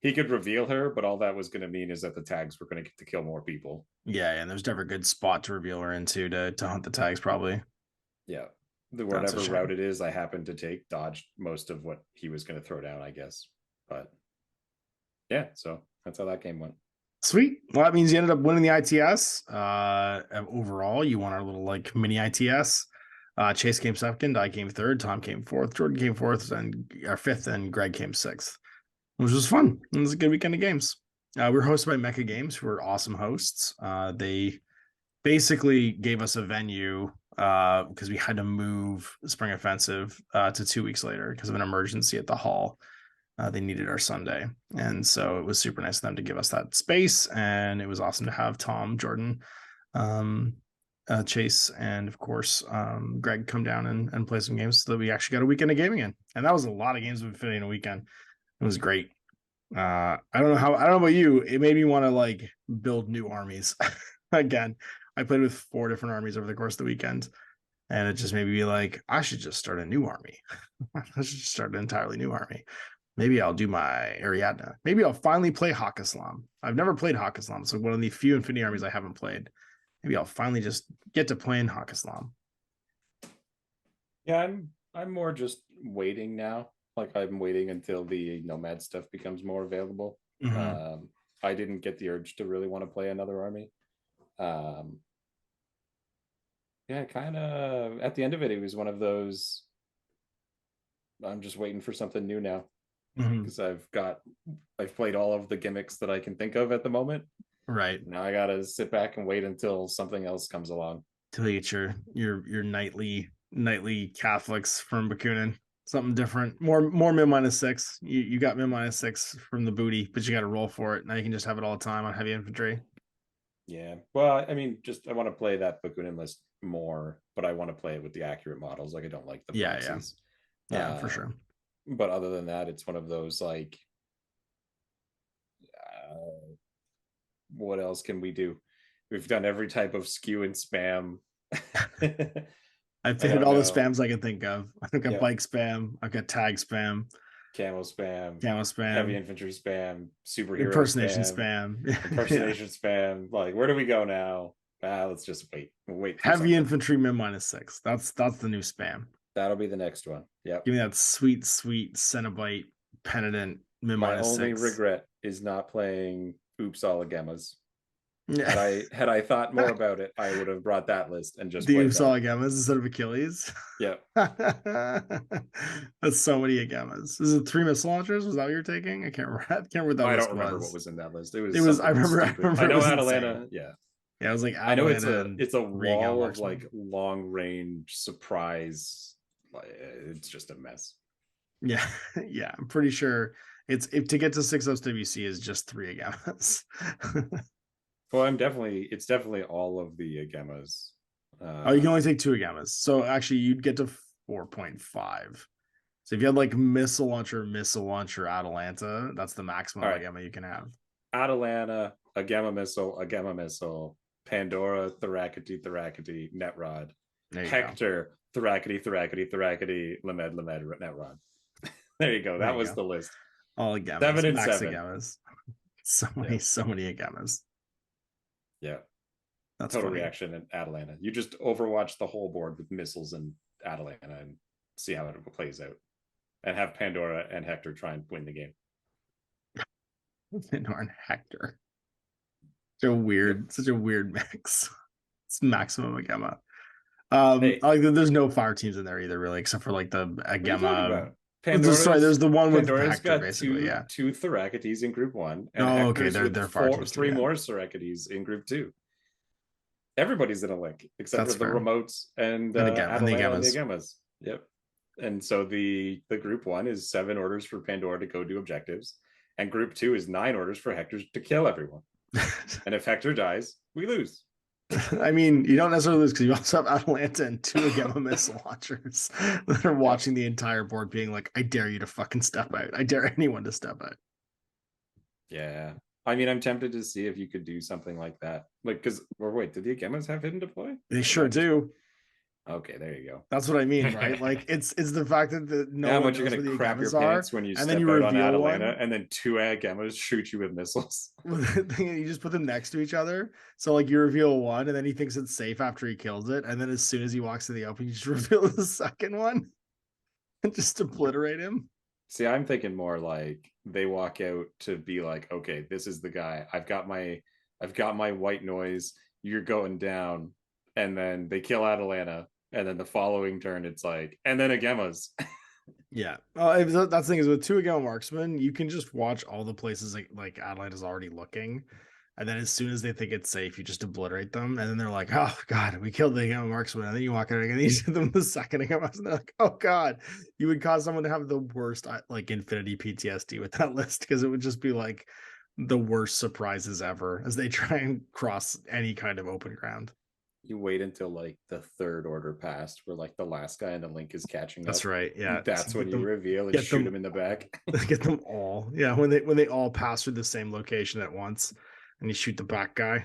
he could reveal her, but all that was going to mean is that the tags were going to get to kill more people. Yeah, and there's never a good spot to reveal her into to hunt the tags, probably. Yeah. That's a Whatever shame. route it is, I happened to take, dodged most of what he was going to throw down, I guess. But yeah, so that's how that game went. Sweet. Well, that means you ended up winning the ITS. Overall, you won our little like mini ITS. Chase came second, I came third, Tom came fourth, Jordan came fourth, and our fifth, and Greg came sixth, which was fun. It was a good weekend of games. We were hosted by Mecha Games, who were awesome hosts. They basically gave us a venue because we had to move Spring Offensive to 2 weeks later because of an emergency at the hall. They needed our Sunday. And so it was super nice of them to give us that space. And it was awesome to have Tom, Jordan, Chase, and of course, Greg come down and play some games so that we actually got a weekend of gaming in. And that was a lot of games we've fitting in a weekend. It was great. I don't know about you. It made me want to like build new armies again. I played with 4 different armies over the course of the weekend. And it just made me be like, I should just start a new army. I should just start an entirely new army. Maybe I'll do my Ariadne. Maybe I'll finally play Hawk Islam. I've never played Hawk Islam. It's like one of the few Infinity armies I haven't played. Maybe I'll finally just get to playing Hawk Islam. Yeah, I'm more just waiting now. Like I'm waiting until the Nomad stuff becomes more available. Mm-hmm. I didn't get the urge to really want to play another army. Yeah, kind of at the end of it, it was one of those. I'm just waiting for something new now because I've played all of the gimmicks that I can think of at the moment. Right. Now I gotta sit back and wait until something else comes along. Till you get your nightly Catholics from Bakunin. Something different. More min -6. You got min -6 from the booty, but you got to roll for it. Now you can just have it all the time on heavy infantry. Yeah. Well, I mean, I want to play that Bakunin list more, but I want to play it with the accurate models. Like I don't like the proxies. Yeah, for sure. But other than that, it's one of those like, what else can we do? We've done every type of skew and spam. I've figured all the spams I can think of. I've got bike spam. I've got tag spam. Camo spam. Heavy infantry spam. Superhero impersonation spam. Impersonation spam. Like, where do we go now? Let's just wait. We'll wait. Heavy infantry min -6. That's the new spam. That'll be the next one. Yeah. Give me that sweet Cenobite penitent min -6. My only regret is not playing Oops All Gemmas. Yeah. Had I thought more about it, I would have brought that list and just the Oops All Gemmas instead of Achilles. Yeah. That's so many Agemas. Is it 3 missile launchers? Was that what you're taking? I can't remember. What that I list don't remember was. what was in that list. It was. I remember. I know Atalanta. Yeah. Yeah, I was like, I know it's a wall of like long range surprise. It's just a mess. Yeah, yeah. I'm pretty sure it's to get to 6 SWC is just 3 Agemas. Well, it's definitely all of the Agemas. You can only take 2 Agemas. So actually you'd get to 4.5. So if you had like missile launcher, Atalanta, that's the maximum Agema you can have. Atalanta, Agema missile, Pandora, Therakity, Netrod, Hector, Therakity, Lamed, Netrod. There you go. That was the list. All Agemas. 7 and max 7. Agemas. So many Agemas. Yeah. That's total funny. reaction at Atalanta. You just overwatch the whole board with missiles and Atalanta and see how it plays out. And have Pandora and Hector try and win the game. Pandora and Hector. Such a weird mix. It's maximum Agema. Like there's no fire teams in there either, really, except for like the Agema. There's the one with Pandora's Hector, got basically. Two Therakites in group 1. And okay, they're far teams. 3 more Therakites in group 2. Everybody's in a link except That's for the fair. remotes and And the Atalanta and the Gammas. Gammas. Yep. And so the group 1 is 7 orders for Pandora to go do objectives, and group 2 is 9 orders for Hector to kill everyone. And if Hector dies, we lose. I mean, you don't necessarily lose because you also have Atalanta and 2 Gamma missile launchers that are watching the entire board, being like, "I dare you to fucking step out. I dare anyone to step out." Yeah. I mean, I'm tempted to see if you could do something like that. Like, because, or wait, did the Gammas have hidden deploy? They sure do. Okay, there you go. That's what I mean, right? Like, it's the fact that no How one much you're knows gonna where the crap your Gammas are, pants when you and step then you out on reveal Atalanta, one. and then 2 Gammas shoot you with missiles. You just put them next to each other. So like you reveal one, and then he thinks it's safe after he kills it, and then as soon as he walks to the open, you just reveal the second one and just obliterate him. See, I'm thinking more like they walk out to be like, okay, this is the guy. I've got my white noise. You're going down, and then they kill Atalanta, and then the following turn, it's like, and then a Gemma's. Yeah. That's the thing is with 2 Gamma marksmen, you can just watch all the places like Atalanta's already looking. And then as soon as they think it's safe, you just obliterate them. And then they're like, "Oh God, we killed the Gamma marksman." And then you walk out again, and you hit them the second Gamma, and they're like, "Oh God," you would cause someone to have the worst like infinity PTSD with that list, because it would just be like the worst surprises ever as they try and cross any kind of open ground. You wait until like the 3rd order passed, where like the last guy in the link is catching That's up. right. Yeah. That's when you reveal and get shoot them- him in the back. Get them all. Yeah, when they all pass through the same location at once, and you shoot the back guy.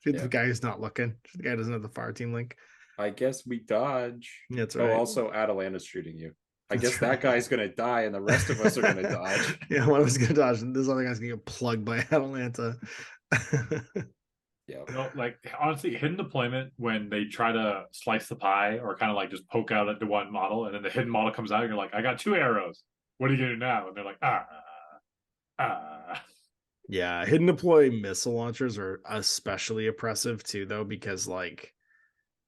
Shoot the guy who's not looking. The guy who doesn't have the fire team link. I guess we dodge. Yeah, that's right. Oh, also Atalanta's shooting you. I That's guess right. that guy's gonna die, and the rest of us are gonna dodge. Yeah, one of us gonna dodge, and this other guy's gonna get plugged by Atalanta. Yeah. No, like honestly, hidden deployment when they try to slice the pie or kind of like just poke out at the one model, and then the hidden model comes out, and you're like, "I got 2 arrows. What are you gonna do now?" And they're like, Yeah, hidden deploy missile launchers are especially oppressive too, though, because like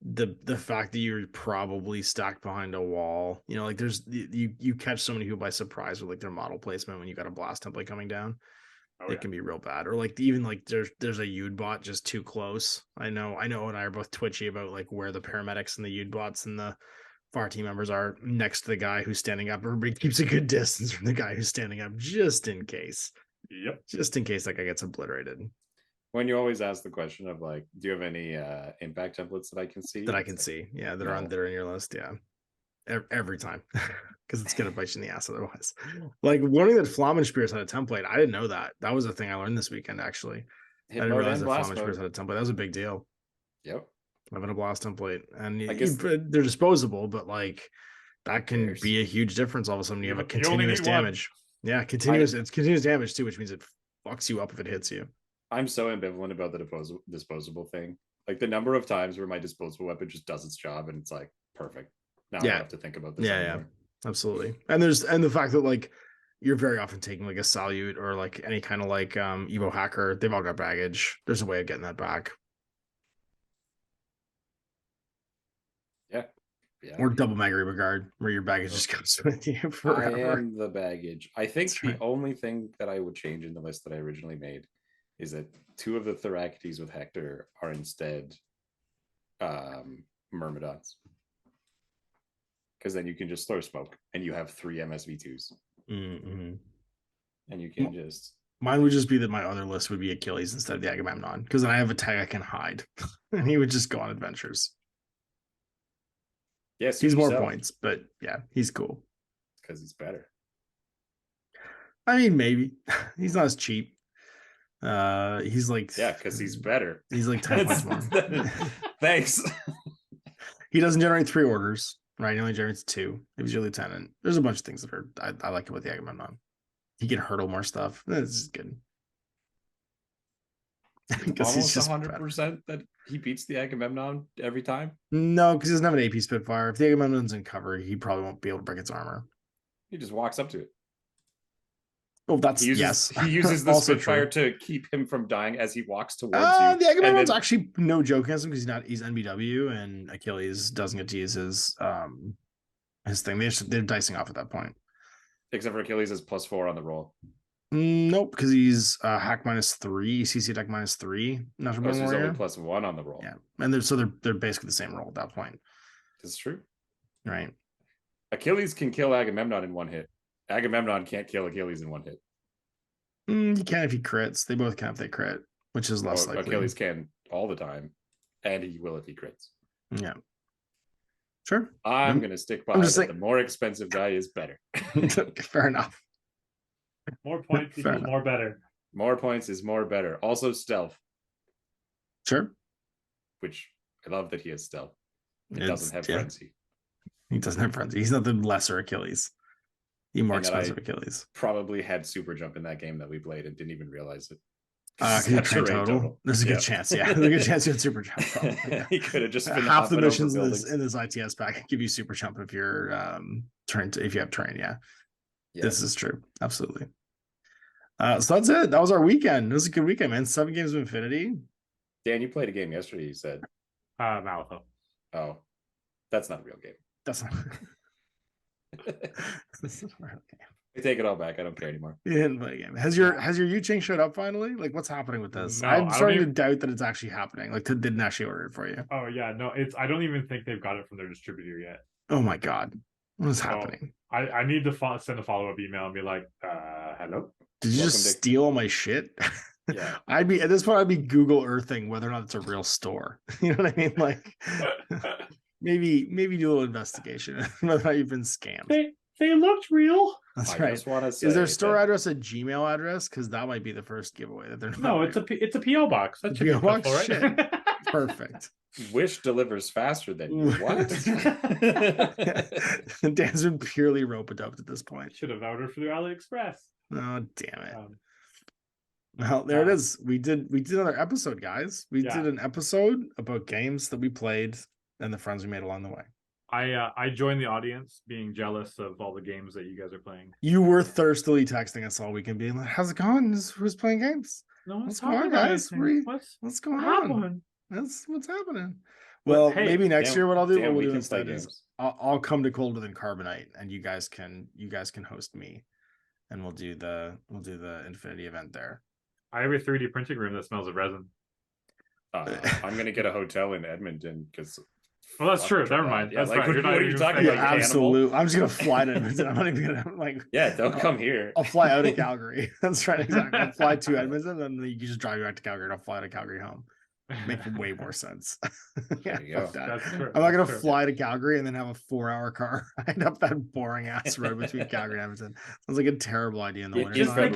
the fact that you're probably stacked behind a wall, you know, like there's you catch so many people by surprise with like their model placement when you got a blast template coming down. Oh, It can be real bad. Or like even like there's a Yud bot just too close. I know and I are both twitchy about like where the paramedics and the Yud bots and the FAR team members are next to the guy who's standing up. Everybody keeps a good distance from the guy who's standing up just in case. Yep. Just in case that guy gets obliterated. When you always ask the question of like, do you have any impact templates that I can see? That I can see. Yeah, that are in your list. Yeah. Every time. Because it's gonna bite you in the ass otherwise. Like learning that Flammenspiers had a template. I didn't know that. That was a thing I learned this weekend actually. I didn't realize that Flammenspiers had a template. That was a big deal. Yep. Having a blast template. And I guess they're disposable, but like that can be a huge difference. All of a sudden you have a continuous damage. Yeah, it's continuous damage too, which means it fucks you up if it hits you. I'm so ambivalent about the disposable thing. Like the number of times where my disposable weapon just does its job and it's like perfect. Now I don't have to think about this anymore. Yeah, absolutely. And the fact that like you're very often taking like a Salute or like any kind of like Evo hacker, they've all got baggage. There's a way of getting that back. Yeah. Or double Magariba guard, where your baggage just comes with you forever. I am the baggage. I think the only thing that I would change in the list that I originally made is that 2 of the Theracites with Hector are instead Myrmidons. Because then you can just throw smoke and you have 3 MSV2s. Mm-hmm. And you can just... Mine would just be that my other list would be Achilles instead of the Agamemnon. Because then I have a tag I can hide. And he would just go on adventures. Yes, he's more points, but yeah, he's cool. Because he's better. I mean, maybe. He's not as cheap. He's like... Yeah, because he's better. He's like 10 points more. Thanks. He doesn't generate 3 orders. Right, he only generates 2. If he's your lieutenant, there's a bunch of things that are I like about the Agamemnon. He can hurdle more stuff. This is good. Almost 100% that he beats the Agamemnon every time. No, because he doesn't have an AP Spitfire. If the Agamemnon's in cover, he probably won't be able to break its armor. He just walks up to it. Oh, that's he uses the Spitfire to keep him from dying as he walks towards you. The Agamemnon's actually no joke against him because he's NBW, and Achilles doesn't get to use his thing. They're dicing off at that point. Except for Achilles is +4 on the roll. Nope, because he's hack -3, CC attack -3. Natural Oh, Born so he's Warrior. only +1 on the roll. Yeah, and they're basically the same roll at that point, This is true. right? Achilles can kill Agamemnon in one hit. Agamemnon can't kill Achilles in one hit. You can if he crits. They both can if they crit, which is less likely. Achilles can all the time, and he will if he crits. Yeah, sure. I'm gonna stick by that. The more expensive guy is better. Fair enough. More points equals more better. More points is more better. Also stealth. Sure. Which I love that he has stealth. He doesn't have frenzy. He doesn't have frenzy. He's not the lesser Achilles. The more expensive Achilles. Probably had super jump in that game that we played and didn't even realize it. Total. There's a good chance. Yeah, there's a good chance you had super jump. Yeah. He could have just been half the missions in this ITS pack give you super jump if you're if you have terrain. Yeah. This is true. Absolutely. So that's it. That was our weekend. It was a good weekend, man. 7 games of Infinity. Dan, you played a game yesterday, you said. Malifaux. Oh, that's not a real game. That's not that's not a real game. I take it all back. I don't care anymore. You didn't play a game. Has your Yu-Ching showed up finally? Like, what's happening with this? No, I'm starting to doubt that it's actually happening. Like, didn't actually order it for you. Oh yeah, no, I don't even think they've got it from their distributor yet. Oh my god, what is happening? I need to send a follow-up email and be like, hello. Did you just steal all my shit? Yeah. At this point I'd be Google Earthing whether or not it's a real store. You know what I mean? Like maybe do a little investigation whether or not you've been scammed. They looked real. That's I right. Just want to say is their store address a Gmail address? Because that might be the first giveaway that they're not. No, it's a PO box. That's PO box, right? shit. Perfect. Wish delivers faster than you. What? Dan's been purely rope-a-doped at this point. Should have ordered through AliExpress. Oh damn it. Well, there it is. We did another episode, guys. We did an episode about games that we played and the friends we made along the way. I joined the audience, being jealous of all the games that you guys are playing. You were thirstily texting us all weekend, being like, "How's it going? Who's playing games? No what's going on, guys? What's going on? What's happening?" Well, maybe next year, what I'll do, what we'll do instead is I'll come to Colder Than Carbonite, and you guys can host me, and we'll do the Infinity event there. I have a 3D printing room that smells of resin. I'm gonna get a hotel in Edmonton because. Well, that's true. Never mind. Yeah, that's like, right. what are you talking about? Absolutely. I'm just gonna fly to Edmonton. I'm not even gonna don't come here. I'll fly out of Calgary. That's right. Exactly. I'll fly to Edmonton, and then you can just drive back to Calgary, and I'll fly to Calgary home. Make way more sense. There you go. That's true. I'm not gonna fly to Calgary and then have a 4-hour car ride up that boring ass road between Calgary and Edmonton. Sounds like a terrible idea in the winter. Just think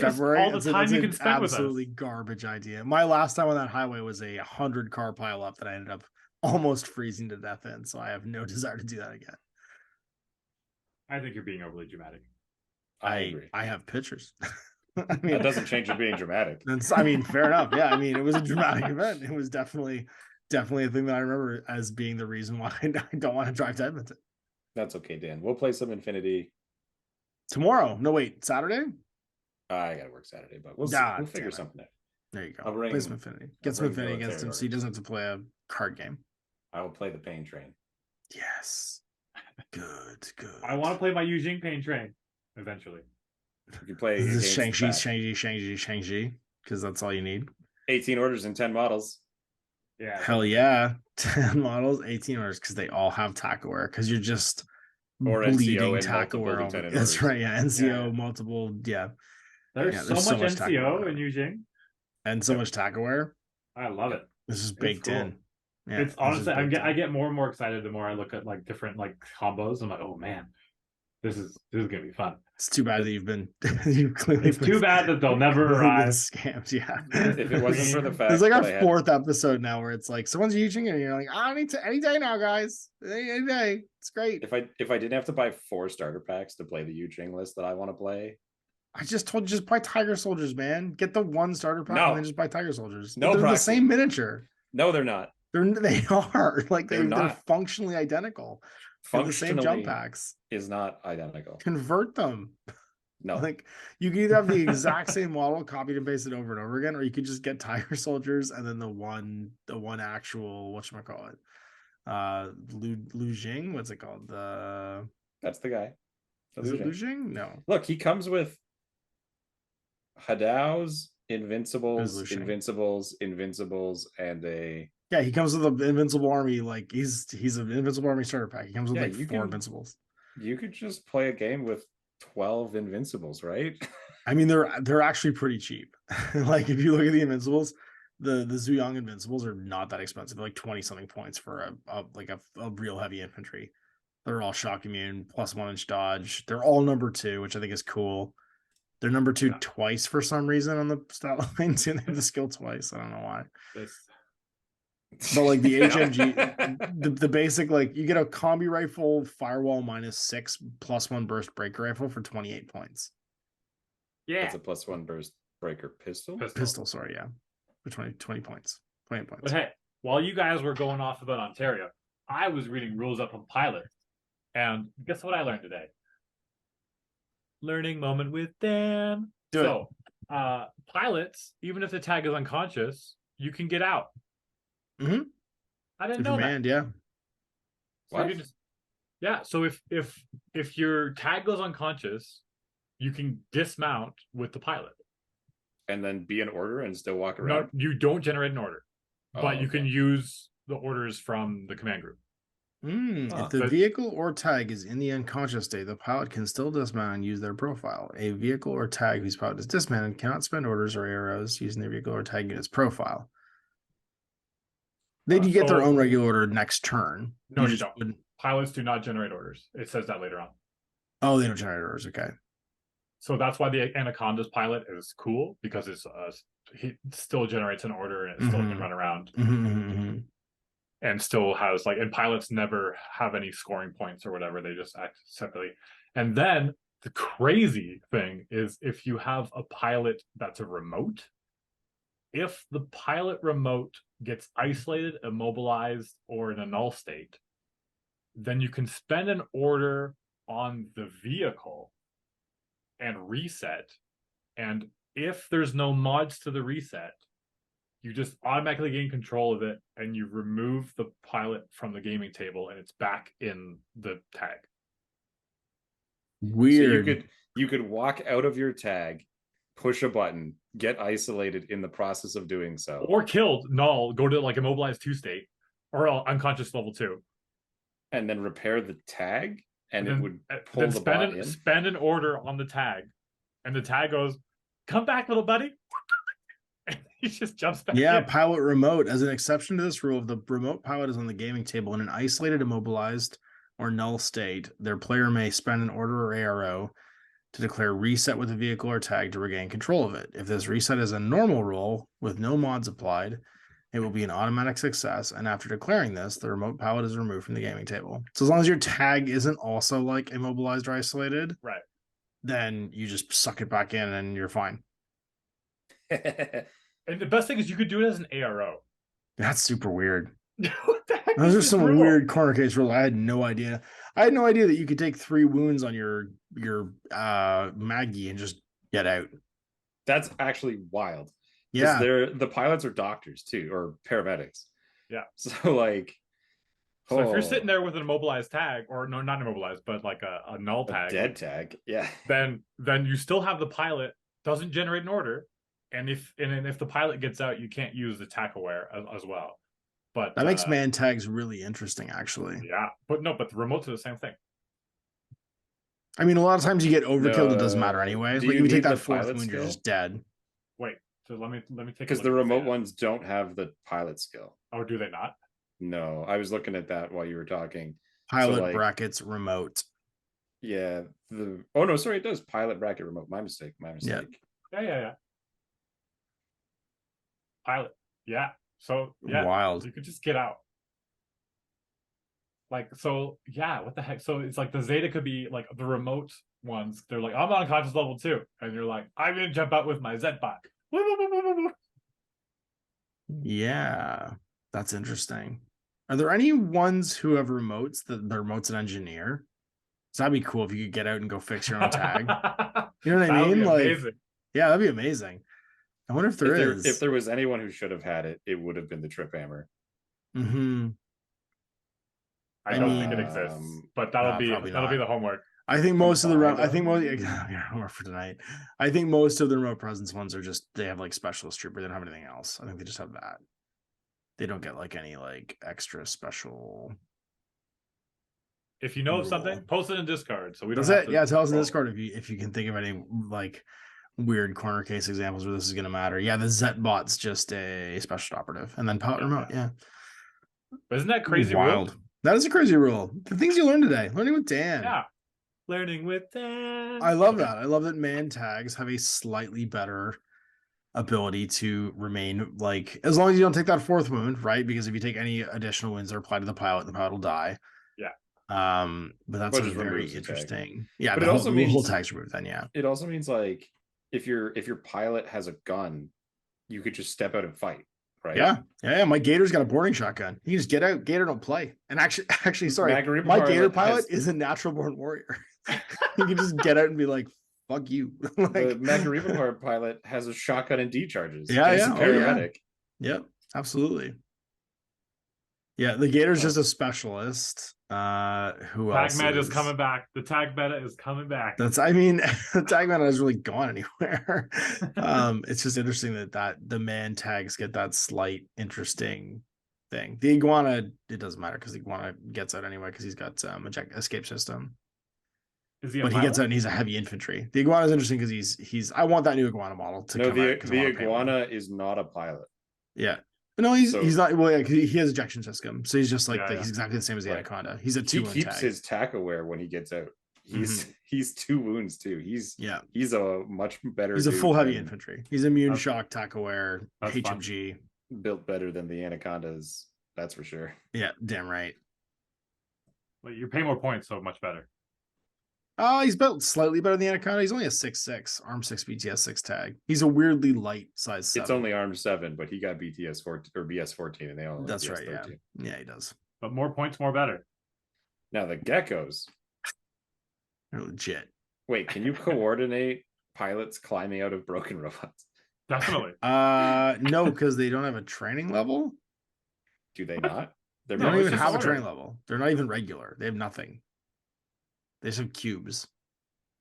of all the time you can spend with us. Absolutely garbage idea. My last time on that highway was a 100-car pile up that I ended up almost freezing to death in. So I have no desire to do that again. I think you're being overly dramatic. I agree. I have pictures. I mean, that doesn't change it being dramatic. Fair enough. Yeah, I mean, it was a dramatic event. It was definitely a thing that I remember as being the reason why I don't want to drive to Edmonton. That's okay, Dan. We'll play some Infinity tomorrow. No, wait, Saturday. I gotta work Saturday, but we'll figure something out. There you go. Play some Infinity. Get some Infinity against him, so he doesn't have to play a card game. I will play the Pain Train. Yes. Good. I want to play my Yujing Pain Train eventually. You can play Shang-Chi, because that's all you need. 18 orders and 10 models. Yeah. Hell yeah. 10 models, 18 orders, because they all have Takaware, because you're just bleeding Takaware. That's right, yeah. NCO, multiple, yeah. There's so much NCO in Yujing. And so much Takaware. I love it. This is baked in. Yeah, it's honestly, I get more and more excited the more I look at like different like combos. I'm like, oh man, this is gonna be fun. It's too bad that you've clearly. It's too bad that they'll never arrive. Scammed, yeah. If it wasn't for the fact, it's like our 4th episode now, where it's like someone's using it, and you're like, I need to any day now, guys. Any day, it's great. If I didn't have to buy 4 starter packs to play the Yu-Ching list that I want to play, I just told you, just buy Tiger Soldiers, man. Get the 1 starter pack and then just buy Tiger Soldiers. No, they're the same miniature. No, they're not. They are like they're functionally identical. The same jump packs is not identical. Convert them. No, like you can either have the exact same model, copied and pasted over and over again, or you could just get Tiger Soldiers and then the one actual whatchamacallit, Lu Jing. What's it called? That's the guy. Is it Lu Jing? No. Look, he comes with Hadow's, Invincibles, Resolution. Invincibles, and a Yeah, he comes with an invincible army. Like he's an invincible army starter pack. He comes with Yeah, like you 4 can- invincibles. you could just play a game with 12 Invincibles, right? I mean, they're actually pretty cheap. Like if you look at the invincibles, the Zuyang invincibles are not that expensive. Like 20 something points for a real heavy infantry. They're all shock immune, plus 1 inch dodge. They're all number 2, which I think is cool. They're number 2 Yeah. twice for some reason on the stat line too. They have the skill twice. I don't know why. This But like the HMG, the basic, like you get a combi rifle, firewall -6, +1 burst breaker rifle for 28 points. yeah. That's a +1 burst breaker pistol. Pistol, sorry, yeah. For 20 points. 28 points. But hey, while you guys were going off about Ontario, I was reading rules up on pilots. And guess what I learned today? Learning moment with Dan. Do it. Pilots, even if the tag is unconscious, you can get out. Mhm. I didn't If know you're that. manned, yeah. So you What? just, yeah. So if your tag goes unconscious, you can dismount with the pilot. And then be in order and still walk No, around. you don't generate an order, but Oh, you can okay. use the orders from the command group. If the But- vehicle or tag is in the unconscious state, the pilot can still dismount and use their profile. A vehicle or tag whose pilot is dismounted cannot spend orders or arrows using their vehicle or tag unit's profile. They'd get their So- own regular order next turn. No, you just don't. wouldn't. Pilots do not generate orders. It says that later on. Oh, they don't generate orders. Okay. So that's why the Anaconda's pilot is cool, because it's he still generates an order and it still can Mhm. run around Mm-hmm. and still has and pilots never have any scoring points or whatever. They just act separately. And then the crazy thing is if you have a pilot that's a remote, if the pilot remote gets isolated, immobilized, or in a null state, then you can spend an order on the vehicle and reset. And if there's no mods to the reset, you just automatically gain control of it and you remove the pilot from the gaming table and it's back in the tag. Weird. So you could walk out of your tag, push a button, get isolated in the process of doing so. Or killed, null, go to like immobilized 2 state or unconscious level 2. And then repair the tag, and then, it would pull then the bot in. spend an order on the tag, and the tag goes, "Come back, little buddy." And he just jumps back. Yeah, in. pilot remote. As an exception to this rule, if the remote pilot is on the gaming table in an isolated, immobilized, or null state, their player may spend an order or ARO to declare reset with the vehicle or tag to regain control of it. If this reset is a normal roll with no mods applied, it will be an automatic success. And after declaring this, the remote pilot is removed from the gaming table. So as long as your tag isn't also like immobilized or isolated, Right. then you just suck it back in and you're fine. And the best thing is you could do it as an ARO. That's super weird. What the heck Those is are this some rule? weird corner case rules. I had no idea. I had no idea that you could take 3 wounds on your Maggie and just get out. That's actually wild. Yeah. The pilots are doctors too, or paramedics. Yeah. So like, So if you're sitting there with an immobilized tag, or no, not immobilized, but like a null a tag, dead tag, yeah. then you still have the pilot, doesn't generate an order, and if the pilot gets out, you can't use the tack aware as well. But That makes man tags really interesting, actually. Yeah, but the remotes are the same thing. I mean, a lot of times you get overkilled, it doesn't matter No. anyway. Do Like you if you take need that the 4th pilot wound, you're skill? just dead. Wait, so let me take Because a the look at remote that. ones don't have the pilot skill. Oh, do they not? No, I was looking at that while you were talking. Pilot like- brackets remote. Yeah. Oh no, sorry, it does pilot bracket remote. My mistake. Yeah. Pilot. Yeah. So yeah, Wild. you could just get out. Like, so yeah, what the heck? So it's like the Zeta could be like the remote ones. They're like, I'm on conscious level 2. And you're like, I'm gonna jump out with my Z-Bot. Yeah, that's interesting. Are there any ones who have remotes that the remote's an engineer? So that'd be cool if you could get out and go fix your own tag. You know what I mean? Like, amazing. yeah, that'd be amazing. I wonder if there is. If there was anyone who should have had it, it would have been the Trip Hammer. Mm-hmm. I I don't mean, think it exists, but that'll be probably the not. homework. I think most of the combine I think most them? more for tonight. I think most of the remote presence ones are just they have like specialist trooper. They don't have anything else. I think they just have that. They don't get like any like extra special. If you know of Rule. something, post it in Discord so we don't That's have it. to Yeah, tell us in scroll. Discord if you can think of any like weird corner case examples where this is going to matter. Yeah, the Zetbot's just a special operative, and then pilot remote. Yeah, But isn't that crazy? wild. Rule? That is a crazy rule. The things you learned today, learning with Dan. Yeah. Learning with Dan. I love that. I love that man tags have a slightly better ability to remain like as long as you don't take that fourth wound, right? Because if you take any additional wounds that are applied to the pilot will die. Yeah. But that's But a just very removes the tag. interesting. Yeah, But the it also whole means- tag's removed then, yeah. It also means like if your pilot has a gun, you could just step out and fight, right? Yeah. My Gator's got a boarding shotgun. You can just get out. Gator don't play. And actually, sorry, Magritte my Gator pilot pilot has- is a natural born warrior. You can just get out and be like, "Fuck you." Like, The Magritte pilot has a shotgun and D charges. Yeah, and it's yeah. a Oh, yeah. paramedic. Yep, absolutely. Yeah, the Gator's just a specialist. Who Tag else? meta is coming back. The tag meta is coming back. That's I mean, the tag meta hasn't really gone anywhere. It's just interesting that the man tags get that slight interesting thing. The iguana, it doesn't matter because the iguana gets out anyway because he's got escape system. Is he a But he pilot? gets out and he's a heavy infantry. The iguana is interesting because he's I want that new iguana model to No, come out 'cause I the wanna paint one. iguana is not a pilot. Yeah. No, he's So- not. Well, yeah, 'cause he has ejection system, so he's just like Yeah. he's exactly the same as the Right. anaconda. He's a He 2-1 keeps tag. his tack aware when he gets out. He's 2 wounds too. He's a much better. He's a dude full heavy than- infantry. He's immune That's- shock, tack aware, that's fun. HMG. built better than the anacondas. That's for sure. Yeah, damn right. Well, you pay more points, so much better. He's built slightly better than the anaconda. He's only a 6'6", arm 6, BTS 6 tag. He's a weirdly light size 7. It's only arm 7, but he got BTS 14 or BS 14, and they all. That's BS right. Yeah, 13. yeah, he does. But more points, more better. Now the geckos. They're legit. Wait, can you coordinate pilots climbing out of broken robots? Definitely. No, because they don't have a training level. Do they not? They're They No, don't it's even just have a order. training level. They're not even regular. They have nothing. They just have cubes.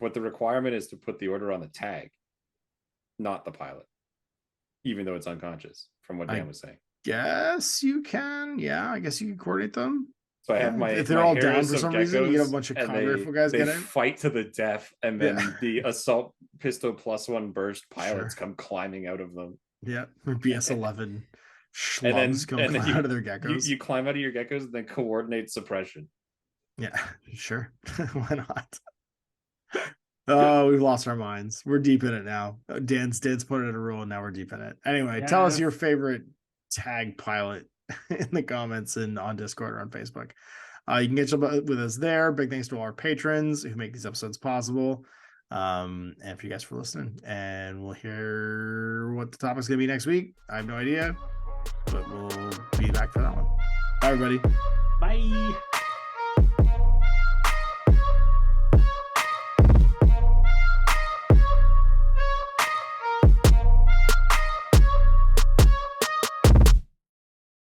But the requirement is to put the order on the tag, not the pilot, even though it's unconscious, from what I- Dan was saying. Yes, you can. Yeah, I guess you can coordinate them. So I have Yeah, my if they're my all down Harris for of some reason, you get a geckos, bunch of and con rifle guys they get out. fight to the death, and then Yeah. the assault pistol +1 burst pilots Sure. come climbing out of them. Yeah, BS 11 And then, schlubs come and then out of their you, geckos. you climb out of your geckos and then coordinate suppression. Yeah, sure. Why not? Oh, we've lost our minds. We're deep in it now. Dan's put it in a rule, and now we're deep in it. Anyway, tell us Yes. your favorite tag pilot in the comments and on Discord or on Facebook. You can get with us there. Big thanks to all our patrons who make these episodes possible. And for you guys for listening. And we'll hear what the topic's gonna be next week. I have no idea, but we'll be back for that one. Bye, everybody. Bye.